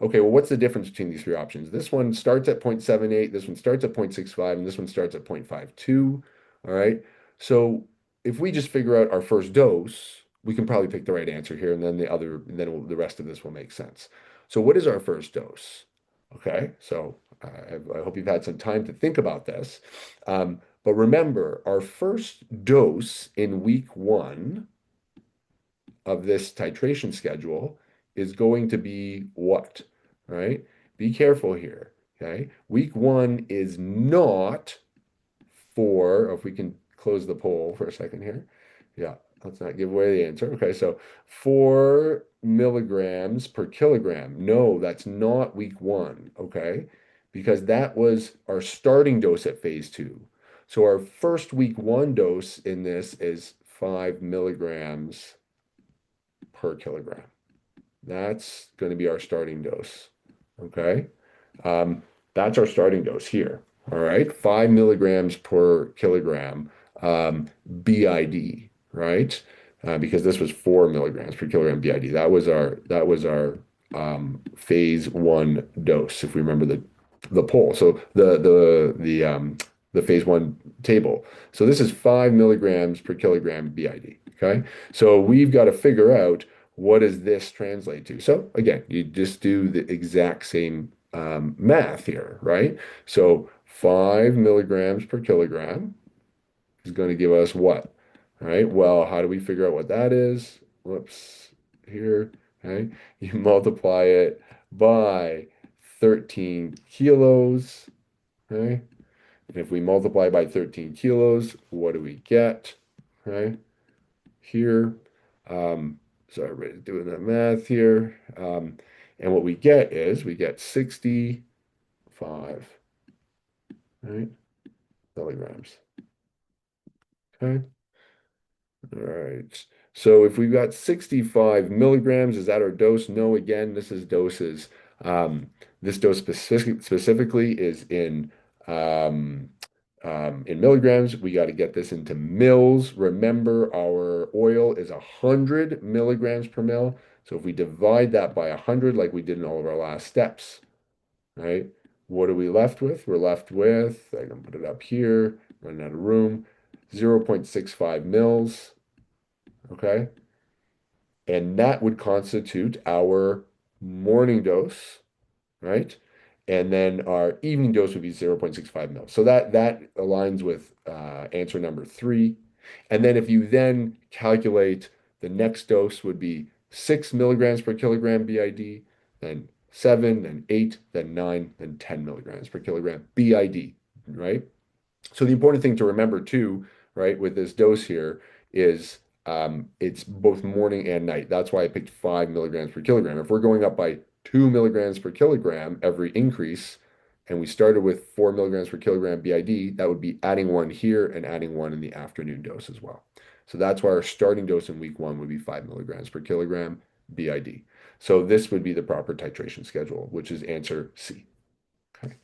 B: Okay, well, what's the difference between these three options? This one starts at 0.78, this one starts at 0.65, and this one starts at 0.52. All right. So if we just figure out our first dose, we can probably pick the right answer here, and then the rest of this will make sense. So what is our first dose? Okay, so I hope you've had some time to think about this. But remember, our first dose in week one of this titration schedule is going to be what? Right? Be careful here. Okay. Week one is not for, if we can close the poll for a second here. Yeah, let's not give away the answer. Okay, so 4 milligrams per kilogram. No, that's not week one. Okay, because that was our starting dose at phase two. So our first week one dose in this is 5 milligrams per kilogram. That's going to be our starting dose. Okay. Um, that's our starting dose here. All right. 5 milligrams per kilogram, BID, right? Because this was 4 milligrams per kilogram BID. That was our phase one dose, if we remember the poll. So the phase one table. So this is 5 milligrams per kilogram BID. Okay. So we've got to figure out what does this translate to. So again, you just do the exact same math here, right? So 5 milligrams per kilogram is going to give us what? All right. Well, how do we figure out what that is? Whoops, here. Okay. You multiply it by 13 kilos. Okay. And if we multiply by 13 kilos, what do we get? Okay. Here. So everybody's doing that math here. And what we get is we get 65, right, milligrams. Okay. All right. So if we've got 65 milligrams, is that our dose? No, again, this is doses. Um, this dose specifically is um, in milligrams. We got to get this into mils. Remember, our oil is 100 milligrams per mil. So if we divide that by 100, like we did in all of our last steps, right? What are we left with? We're left with, I can put it up here, running out of room, 0.65 mils. Okay. And that would constitute our morning dose, right? And then our evening dose would be 0.65 mils. So that aligns with answer number three. And then if you then calculate the next dose would be 6 milligrams per kilogram BID, then 7, then 8, then 9, then 10 milligrams per kilogram BID, right? So the important thing to remember too, right, with this dose here is it's both morning and night. That's why I picked 5 milligrams per kilogram. If we're going up by 2 milligrams per kilogram every increase, and we started with 4 milligrams per kilogram BID, that would be adding one here and adding one in the afternoon dose as well. So that's why our starting dose in week one would be 5 milligrams per kilogram BID. So this would be the proper titration schedule, which is answer C. Okay.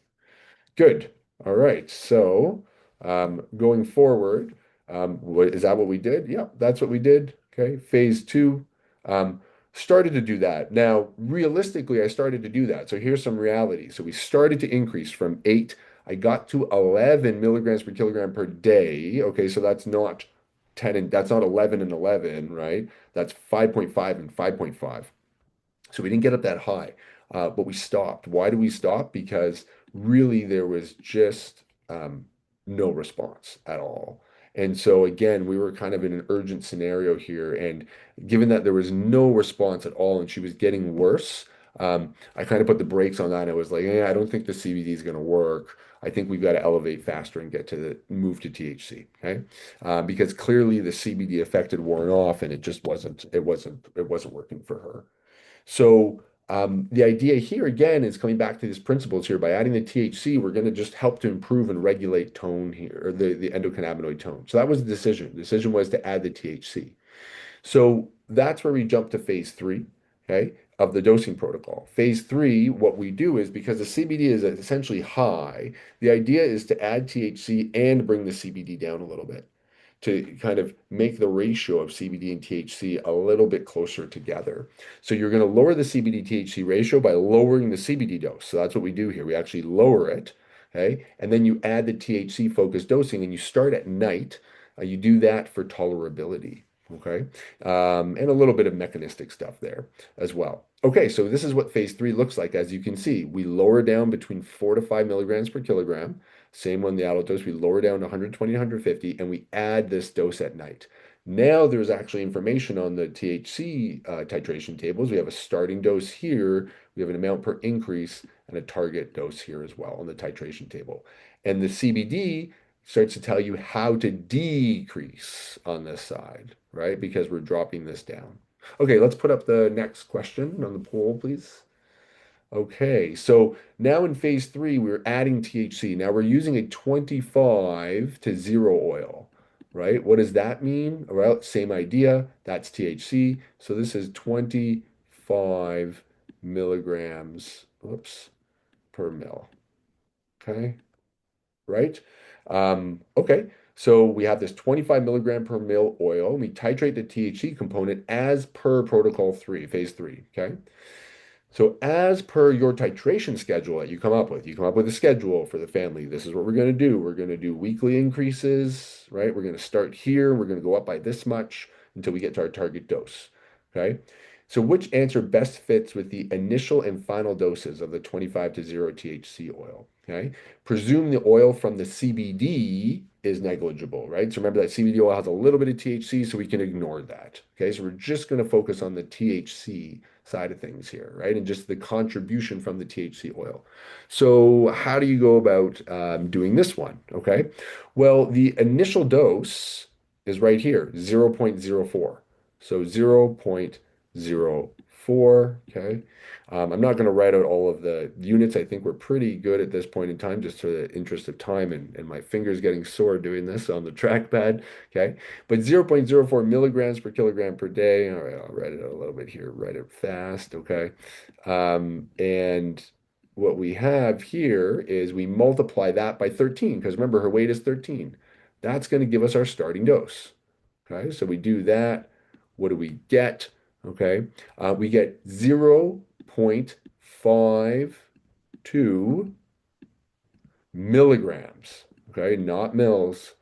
B: Good. All right. So going forward, is that what we did? Yeah, that's what we did. Okay. Phase two, um, started to do that. Now, realistically, I started to do that. So here's some reality. So we started to increase from 8. I got to 11 milligrams per kilogram per day. Okay. So that's not 10 and that's not 11 and 11, right? That's 5.5 and 5.5. So we didn't get up that high, but we stopped. Why do we stop? Because really there was just no response at all. And so again, we were kind of in an urgent scenario here. And given that there was no response at all and she was getting worse, I kind of put the brakes on that. And I was like, I don't think the CBD is going to work. I think we've got to elevate faster and get to the move to THC. Okay. Because clearly the CBD effect had worn off and it wasn't working for her. So the idea here again is coming back to these principles here. By adding the THC, we're going to just help to improve and regulate tone here, or the endocannabinoid tone. So that was the decision. The decision was to add the THC. So that's where we jump to phase three, okay, of the dosing protocol. Phase three, what we do is because the CBD is essentially high, the idea is to add THC and bring the CBD down a little bit to kind of make the ratio of CBD and THC a little bit closer together. So you're going to lower the CBD THC ratio by lowering the CBD dose. So that's what we do here. We actually lower it, okay? And then you add the THC focused dosing and you start at night. You do that for tolerability. Okay. And a little bit of mechanistic stuff there as well. Okay, so this is what phase three looks like. As you can see, we lower down between 4 to 5 milligrams per kilogram. Same on the adult dose, we lower down to 120, 150, and we add this dose at night. Now there's actually information on the THC titration tables. We have a starting dose here, we have an amount per increase, and a target dose here as well on the titration table. And the CBD starts to tell you how to decrease on this side, right? Because we're dropping this down. Okay, let's put up the next question on the poll, please. Okay, so now in phase three, we're adding THC. Now we're using a 25 to 0 oil, right? What does that mean? Well, same idea. That's THC. So this is 25 milligrams Oops, per mil. Okay, right? Okay, so we have this 25 milligram per mil oil, and we titrate the THC component as per protocol 3, phase 3. Okay. So as per your titration schedule that you come up with a schedule for the family. This is what we're going to do. We're going to do weekly increases, right? We're going to start here. We're going to go up by this much until we get to our target dose. Okay. So which answer best fits with the initial and final doses of the 25 to 0 THC oil? Okay. Presume the oil from the CBD is negligible, right? So remember that CBD oil has a little bit of THC, so we can ignore that. Okay. So we're just going to focus on the THC side of things here, right? And just the contribution from the THC oil. So how do you go about doing this one? Okay. Well, the initial dose is right here, 0.04. So 0.04. Okay. I'm not going to write out all of the units. I think we're pretty good at this point in time, just for the interest of time and my fingers getting sore doing this on the trackpad. Okay. But 0.04 milligrams per kilogram per day. All right, I'll write it out a little bit here, write it fast. Okay. And what we have here is we multiply that by 13, because remember, her weight is 13. That's going to give us our starting dose. Okay. So we do that. What do we get? Okay. We get 0.52 milligrams. Okay. Not mils.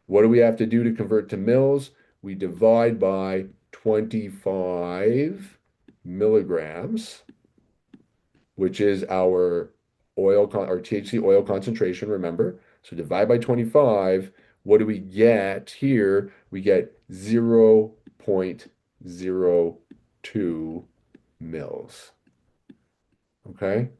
B: What do we have to do to convert to mils? We divide by 25 milligrams, which is our our THC oil concentration, remember? So divide by 25. What do we get here? We get 0.02 mils. Okay?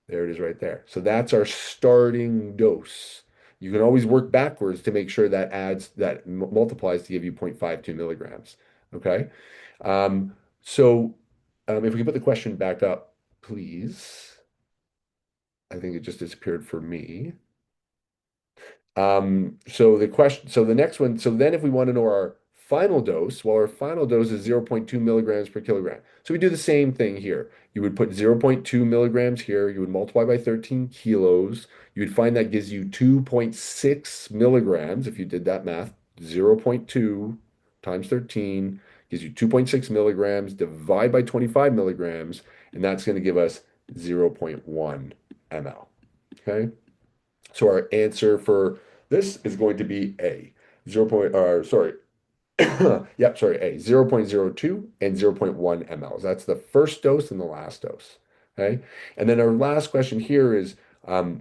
B: There it is right there. So that's our starting dose. You can always work backwards to make sure that multiplies to give you 0.52 milligrams. Okay. Um, so if we can put the question back up, please. I think it just disappeared for me. So the next one, so then if we want to know our final dose, well, our final dose is 0.2 milligrams per kilogram. So we do the same thing here. You would put 0.2 milligrams here, you would multiply by 13 kilos. You would find that gives you 2.6 milligrams if you did that math. 0.2 times 13 gives you 2.6 milligrams, divide by 25 milligrams, and that's going to give us 0.1 ml. Okay. So our answer for this is going to be A. 0. Sorry. Yep, sorry, A. 0.02 and zero point 0.1 mLs. That's the first dose and the last dose. Okay. And then our last question here is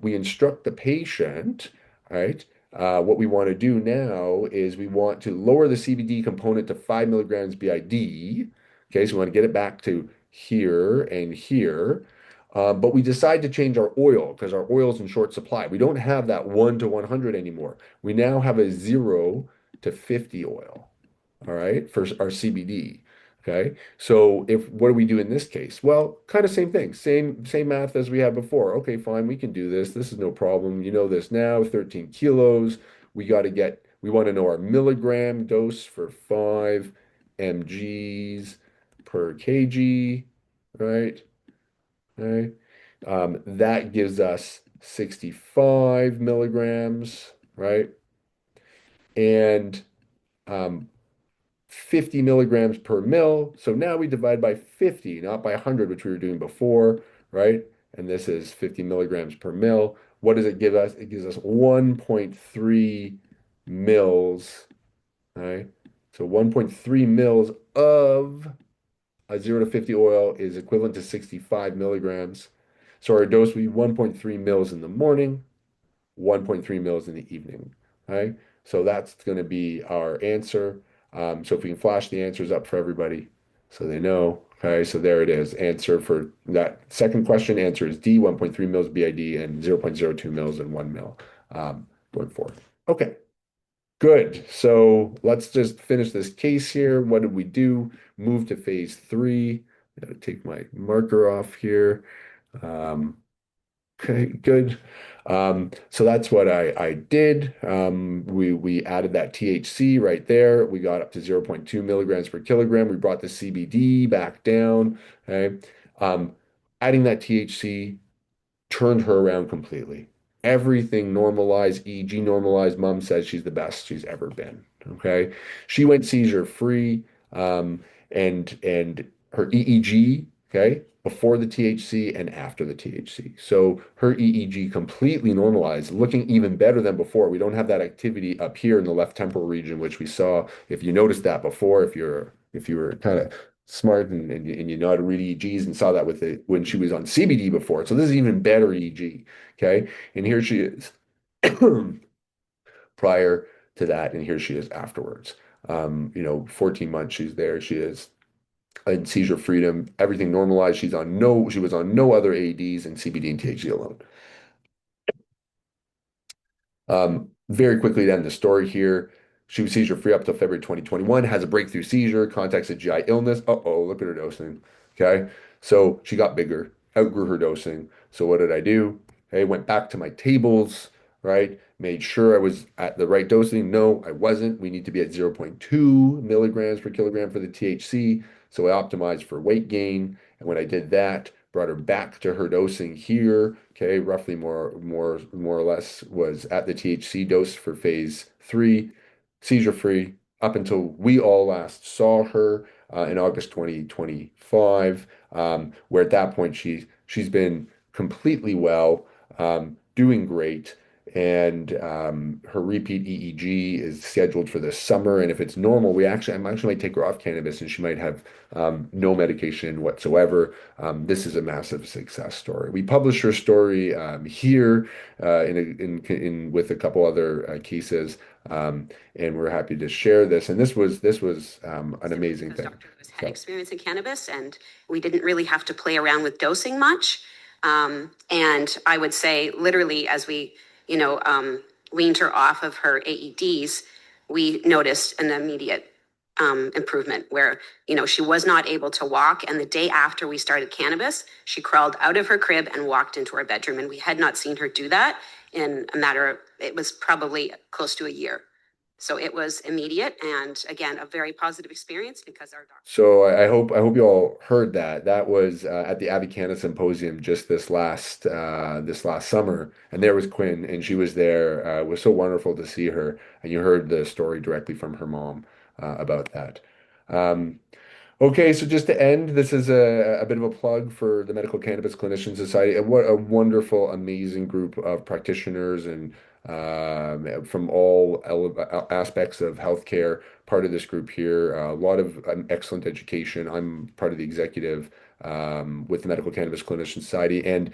B: we instruct the patient, right? What we want to do now is we want to lower the CBD component to 5 milligrams BID. Okay, so we want to get it back to here and here. But we decide to change our oil because our oil is in short supply. We don't have that 1 to 100 anymore. We now have a 0 to 50 oil, all right, for our CBD. Okay. So what do we do in this case? Well, kind of same thing, same math as we had before. Okay, fine, we can do this. This is no problem. You know this now, 13 kilos. We want to know our milligram dose for 5 mgs per kg, right? Okay. That gives us 65 milligrams, right? And um, 50 milligrams per mil. So now we divide by 50, not by 100, which we were doing before, right? And this is 50 milligrams per mil. What does it give us? It gives us 1.3 mils, right? So 1.3 mils of a 0 to 50 oil is equivalent to 65 milligrams. So our dose would be 1.3 mils in the morning, 1.3 mils in the evening. Okay, so that's going to be our answer. So if we can flash the answers up for everybody so they know. Okay, so there it is. Answer for that second question, answer is D, 1.3 mils BID and 0.02 mils and 1 mil going forward. Okay, good. So let's just finish this case here. What did we do? Move to phase 3. Gotta take my marker off here. Um, Okay, good. So that's what I did. We added that THC right there. We got up to 0.2 milligrams per kilogram. We brought the CBD back down. Okay. Um, Adding that THC turned her around completely. Everything normalized, EEG normalized. Mom says she's the best she's ever been. Okay. She went seizure free. And her EEG, okay, before the THC and after the THC. So her EEG completely normalized, looking even better than before. We don't have that activity up here in the left temporal region, which we saw. If you noticed that before, if you were kind of smart and you know how to read EEGs and saw that with it when she was on CBD before. So this is even better EEG. Okay. And here she is prior to that, and here she is afterwards. 14 months she's there. She is in seizure freedom, everything normalized. She was on no other AEDs and CBD and THC alone. Very quickly to end the story here. She was seizure free up till February 2021, has a breakthrough seizure, contacts a GI illness. Uh-oh, look at her dosing. Okay. So she got bigger, outgrew her dosing. So what did I do? I went back to my tables, right? Made sure I was at the right dosing. No, I wasn't. We need to be at 0.2 milligrams per kilogram for the THC. So I optimized for weight gain. And when I did that, brought her back to her dosing here. Okay, roughly more or less was at the THC dose for phase 3, seizure free up until we all last saw her in August 2025. Where at that point she's been completely well, doing great. And her repeat EEG is scheduled for this summer. And if it's normal, I actually might take her off cannabis, and she might have no medication whatsoever. This is a massive success story. We published her story here with a couple other cases, and we're happy to share this. And this was an amazing
C: Because
B: thing.
C: Dr. Lewis had
B: So
C: experience in cannabis, and we didn't really have to play around with dosing much. And I would say, literally, as we, weaned her off of her AEDs, we noticed an immediate improvement where, she was not able to walk. And the day after we started cannabis, she crawled out of her crib and walked into our bedroom. And we had not seen her do that in a matter of, it was probably close to a year. So it was immediate and again, a very positive experience because our doctor.
B: So I hope you all heard that. That was at the Avicanna Symposium just this last summer, and there was Quinn, and she was there. It was so wonderful to see her, and you heard the story directly from her mom about that. Um, Okay, so just to end, this is a bit of a plug for the Medical Cannabis Clinician Society. And what a wonderful, amazing group of practitioners and from all aspects of healthcare, part of this group here. A lot of excellent education. I'm part of the executive with the Medical Cannabis Clinician Society, and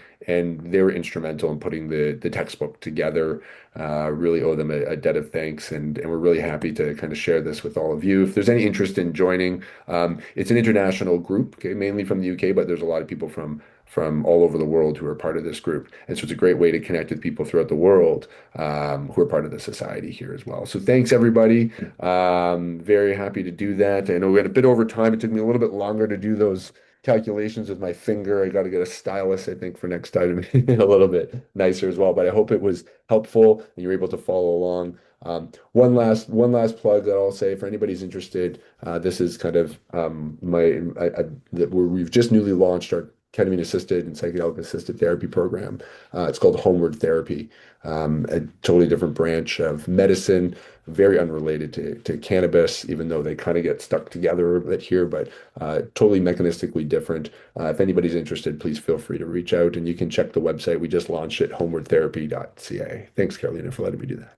B: they were instrumental in putting the textbook together. Really owe them a debt of thanks, and we're really happy to kind of share this with all of you. If there's any interest in joining, it's an international group, okay, mainly from the UK, but there's a lot of people from all over the world who are part of this group. And so it's a great way to connect with people throughout the world who are part of the society here as well. So thanks, everybody. Very happy to do that. I know we went a bit over time. It took me a little bit longer to do those calculations with my finger. I got to get a stylus, I think, for next time to be a little bit nicer as well. But I hope it was helpful and you're able to follow along. One last plug that I'll say for anybody's interested. This is kind of we've just newly launched our ketamine assisted and psychedelic assisted therapy program. It's called Homeward Therapy, a totally different branch of medicine, very unrelated to cannabis, even though they kind of get stuck together a bit here, but totally mechanistically different. If anybody's interested, please feel free to reach out, and you can check the website. We just launched it, homewardtherapy.ca. Thanks, Carolina, for letting me do that.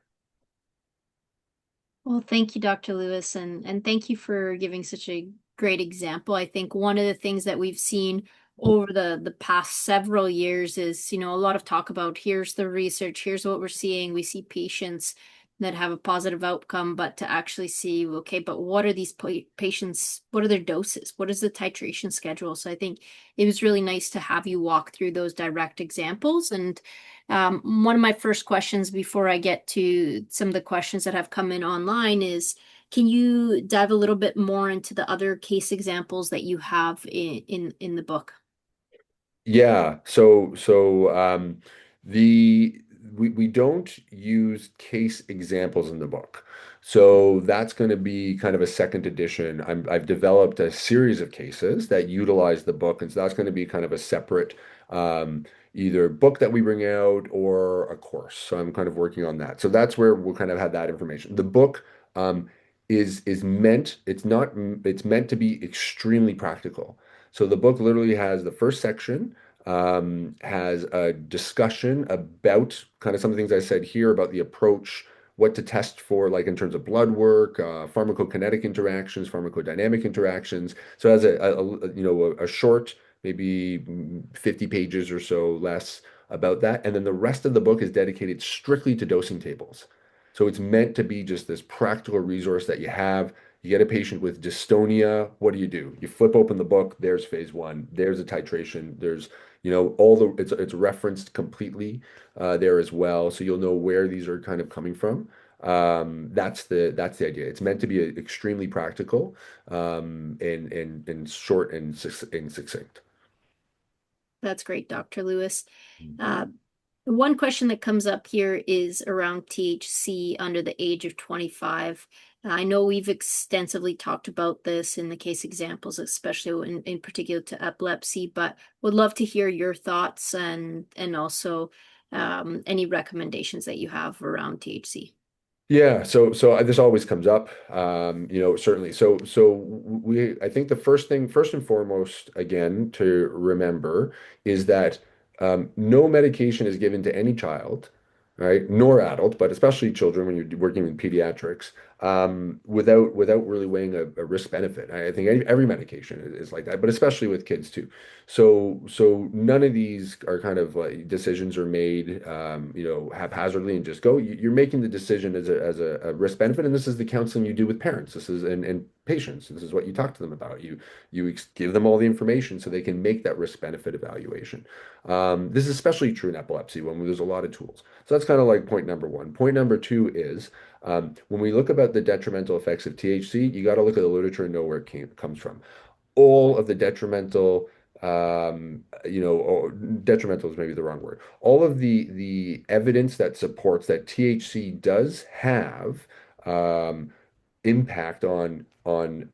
A: Well, thank you, Dr. Lewis, and thank you for giving such a great example. I think one of the things that we've seen over the past several years is, a lot of talk about here's the research, here's what we're seeing. We see patients that have a positive outcome, but to actually see, okay, but what are these patients, what are their doses? What is the titration schedule? So I think it was really nice to have you walk through those direct examples. And one of my first questions before I get to some of the questions that have come in online is, can you dive a little bit more into the other case examples that you have in the book?
B: Yeah. So the we don't use case examples in the book. So that's going to be kind of a second edition. I've developed a series of cases that utilize the book, and so that's going to be kind of a separate either book that we bring out or a course. So I'm kind of working on that. So that's where we'll kind of have that information. The book is meant, it's meant to be extremely practical. So the book literally has the first section has a discussion about kind of some of the things I said here about the approach, what to test for, like in terms of blood work, pharmacokinetic interactions, pharmacodynamic interactions. So it has a short, maybe 50 pages or so less about that. And then the rest of the book is dedicated strictly to dosing tables. So it's meant to be just this practical resource that you have. You get a patient with dystonia, what do? You flip open the book, there's phase one, there's a titration, there's all the it's referenced completely there as well, so you'll know where these are kind of coming from. That's the idea. It's meant to be extremely practical, and short and succinct.
A: That's great, Dr. Lewis. Uh, One question that comes up here is around THC under the age of 25. I know we've extensively talked about this in the case examples, especially in particular to epilepsy, but would love to hear your thoughts and also any recommendations that you have around THC.
B: Yeah, so this always comes up, certainly. I think the first thing, first and foremost, again, to remember is that no medication is given to any child, right, nor adult, but especially children when you're working in pediatrics, without really weighing a risk benefit. I think every medication is like that, but especially with kids too. So none of these are kind of like decisions are made, haphazardly and just go. You're making the decision as a risk benefit, and this is the counseling you do with parents. This is and patients. This is what you talk to them about. You give them all the information so they can make that risk benefit evaluation. This is especially true in epilepsy when there's a lot of tools. So that's kind of like point number one. Point number two is when we look about the detrimental effects of THC, you got to look at the literature and know where it comes from. All of the detrimental, or detrimental is maybe the wrong word. All of the evidence that supports that THC does have um, impact on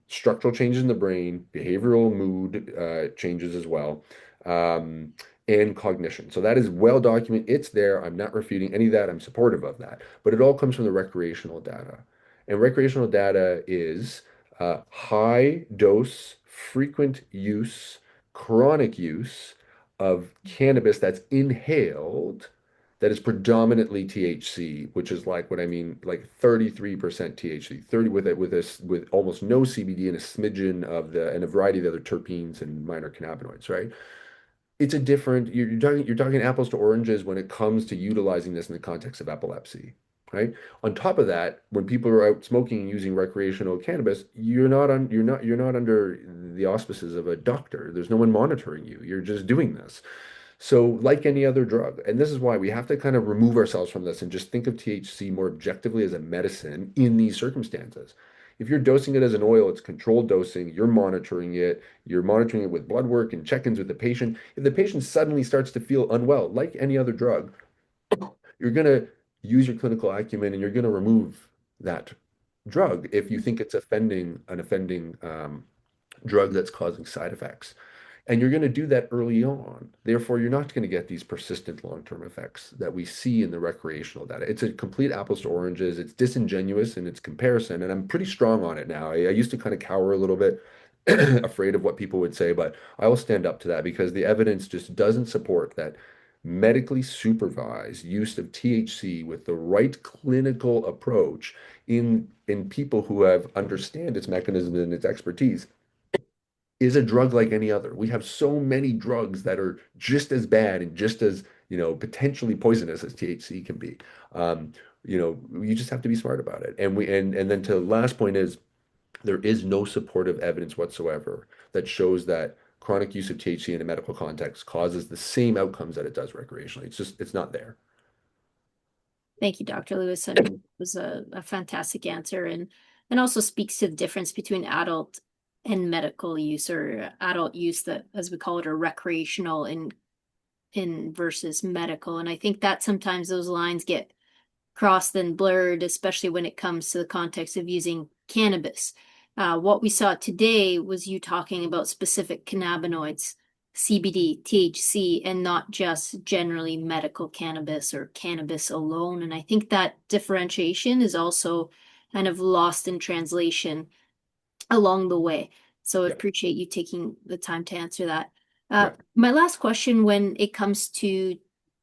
B: structural changes in the brain, behavioral mood changes as well, um, and cognition. So that is well documented. It's there. I'm not refuting any of that. I'm supportive of that. But it all comes from the recreational data. And recreational data is high dose, frequent use, chronic use of cannabis that's inhaled that is predominantly THC, which is like what I mean, like 33% THC, 30 with almost no CBD and a smidgen of the and a variety of the other terpenes and minor cannabinoids, right? It's a different, you're talking apples to oranges when it comes to utilizing this in the context of epilepsy, right? On top of that, when people are out smoking and using recreational cannabis, you're not under the auspices of a doctor. There's no one monitoring you. You're just doing this. So, like any other drug, and this is why we have to kind of remove ourselves from this and just think of THC more objectively as a medicine in these circumstances. If you're dosing it as an oil, it's controlled dosing, you're monitoring it with blood work and check-ins with the patient. If the patient suddenly starts to feel unwell, like any other drug, you're going to use your clinical acumen and you're going to remove that drug if you think it's an offending drug that's causing side effects. And you're going to do that early on. Therefore, you're not going to get these persistent long-term effects that we see in the recreational data. It's a complete apples to oranges. It's disingenuous in its comparison, and I'm pretty strong on it now. I used to kind of cower a little bit, afraid of what people would say, but I will stand up to that because the evidence just doesn't support that medically supervised use of THC with the right clinical approach in people who have understand its mechanism and its expertise is a drug like any other. We have so many drugs that are just as bad and just as, potentially poisonous as THC can be. You just have to be smart about it. And then to the last point is there is no supportive evidence whatsoever that shows that chronic use of THC in a medical context causes the same outcomes that it does recreationally. It's not there.
A: Thank you, Dr. Lewis. I mean, it was a fantastic answer and also speaks to the difference between adult and medical use or adult use that, as we call it, or recreational in versus medical. And I think that sometimes those lines get crossed and blurred, especially when it comes to the context of using cannabis. What we saw today was you talking about specific cannabinoids, CBD, THC, and not just generally medical cannabis or cannabis alone. And I think that differentiation is also kind of lost in translation along the way. So I
B: Yeah,
A: appreciate you taking the time to answer that.
B: yeah.
A: My last question when it comes to,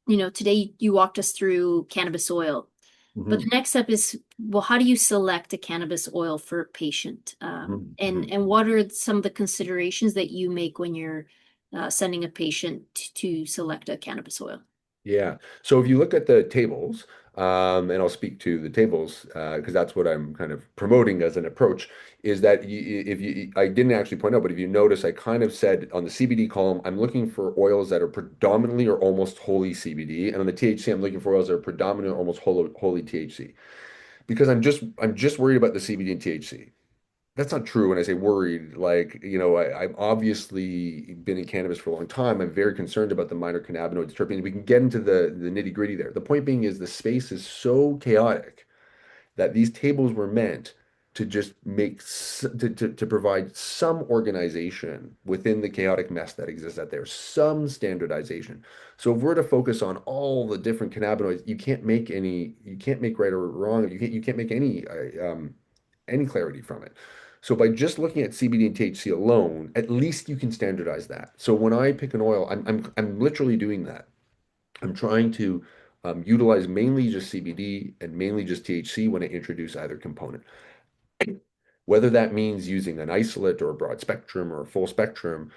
A: today you walked us through cannabis oil, but the
B: Mhm,
A: next step is, well, how do you select a cannabis oil for a patient?
B: mhm,
A: And
B: mhm.
A: and what are some of the considerations that you make when you're sending a patient to select a cannabis oil?
B: Yeah. So if you look at the tables, and I'll speak to the tables because that's what I'm kind of promoting as an approach, is that if you, I didn't actually point out, but if you notice, I kind of said on the CBD column, I'm looking for oils that are predominantly or almost wholly CBD, and on the THC, I'm looking for oils that are predominantly or almost wholly THC, because I'm just worried about the CBD and THC. That's not true when I say worried. Like, I've obviously been in cannabis for a long time. I'm very concerned about the minor cannabinoids, terpenes. We can get into the nitty-gritty there. The point being is the space is so chaotic that these tables were meant to just to provide some organization within the chaotic mess that exists out there, some standardization. So if we're to focus on all the different cannabinoids, you can't make right or wrong. You can't make any clarity from it. So by just looking at CBD and THC alone, at least you can standardize that. So when I pick an oil, I'm literally doing that. I'm trying to utilize mainly just CBD and mainly just THC when I introduce either component. Whether that means using an isolate or a broad spectrum or a full spectrum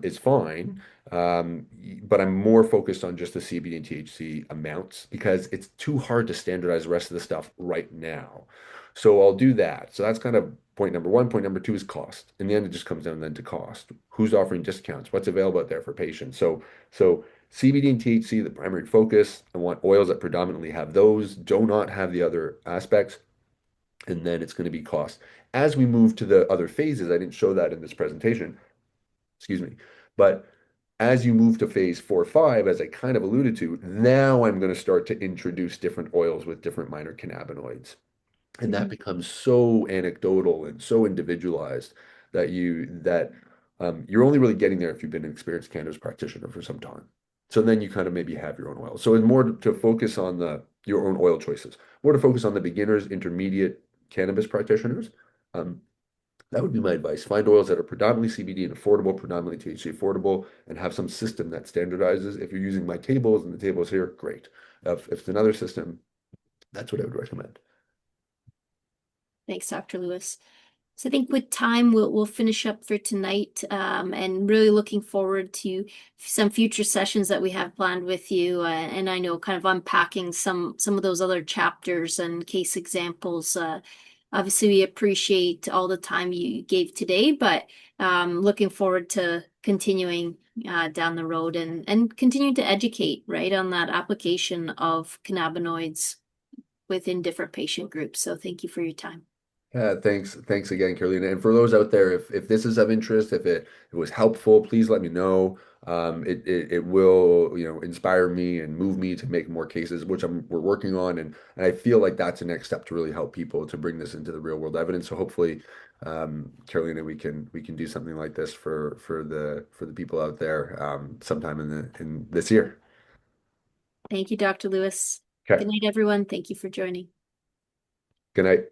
B: is fine. But I'm more focused on just the CBD and THC amounts because it's too hard to standardize the rest of the stuff right now. So I'll do that. So that's kind of point number one. Point number two is cost. In the end, it just comes down then to cost. Who's offering discounts? What's available out there for patients? So CBD and THC, the primary focus. I want oils that predominantly have those, do not have the other aspects, and then it's going to be cost. As we move to the other phases, I didn't show that in this presentation, excuse me, but as you move to phase 4, 5, as I kind of alluded to, now I'm going to start to introduce different oils with different minor cannabinoids. And that
A: Mhm.
B: becomes so anecdotal and so individualized that you're only really getting there if you've been an experienced cannabis practitioner for some time. So then you kind of maybe have your own oil. So it's more to focus on the your own oil choices, more to focus on the beginners, intermediate cannabis practitioners. Um, that would be my advice. Find oils that are predominantly CBD and affordable, predominantly THC affordable, and have some system that standardizes. If you're using my tables and the tables here, great. If it's another system, that's what I would recommend.
A: Thanks, Dr. Lewis. So I think with time we'll finish up for tonight, and really looking forward to some future sessions that we have planned with you. And I know kind of unpacking some of those other chapters and case examples. Obviously, we appreciate all the time you gave today, but looking forward to continuing down the road and continuing to educate, right, on that application of cannabinoids within different patient groups. So thank you for your time.
B: Thanks again, Carolina. And for those out there, if this is of interest, if it was helpful, please let me know. It will, inspire me and move me to make more cases, which we're working on, and I feel like that's the next step to really help people to bring this into the real world evidence. So hopefully, Carolina, we can do something like this for the people out there sometime in this year.
A: Thank you, Dr. Lewis.
B: Okay.
A: Good night, everyone. Thank you for joining.
B: Good night.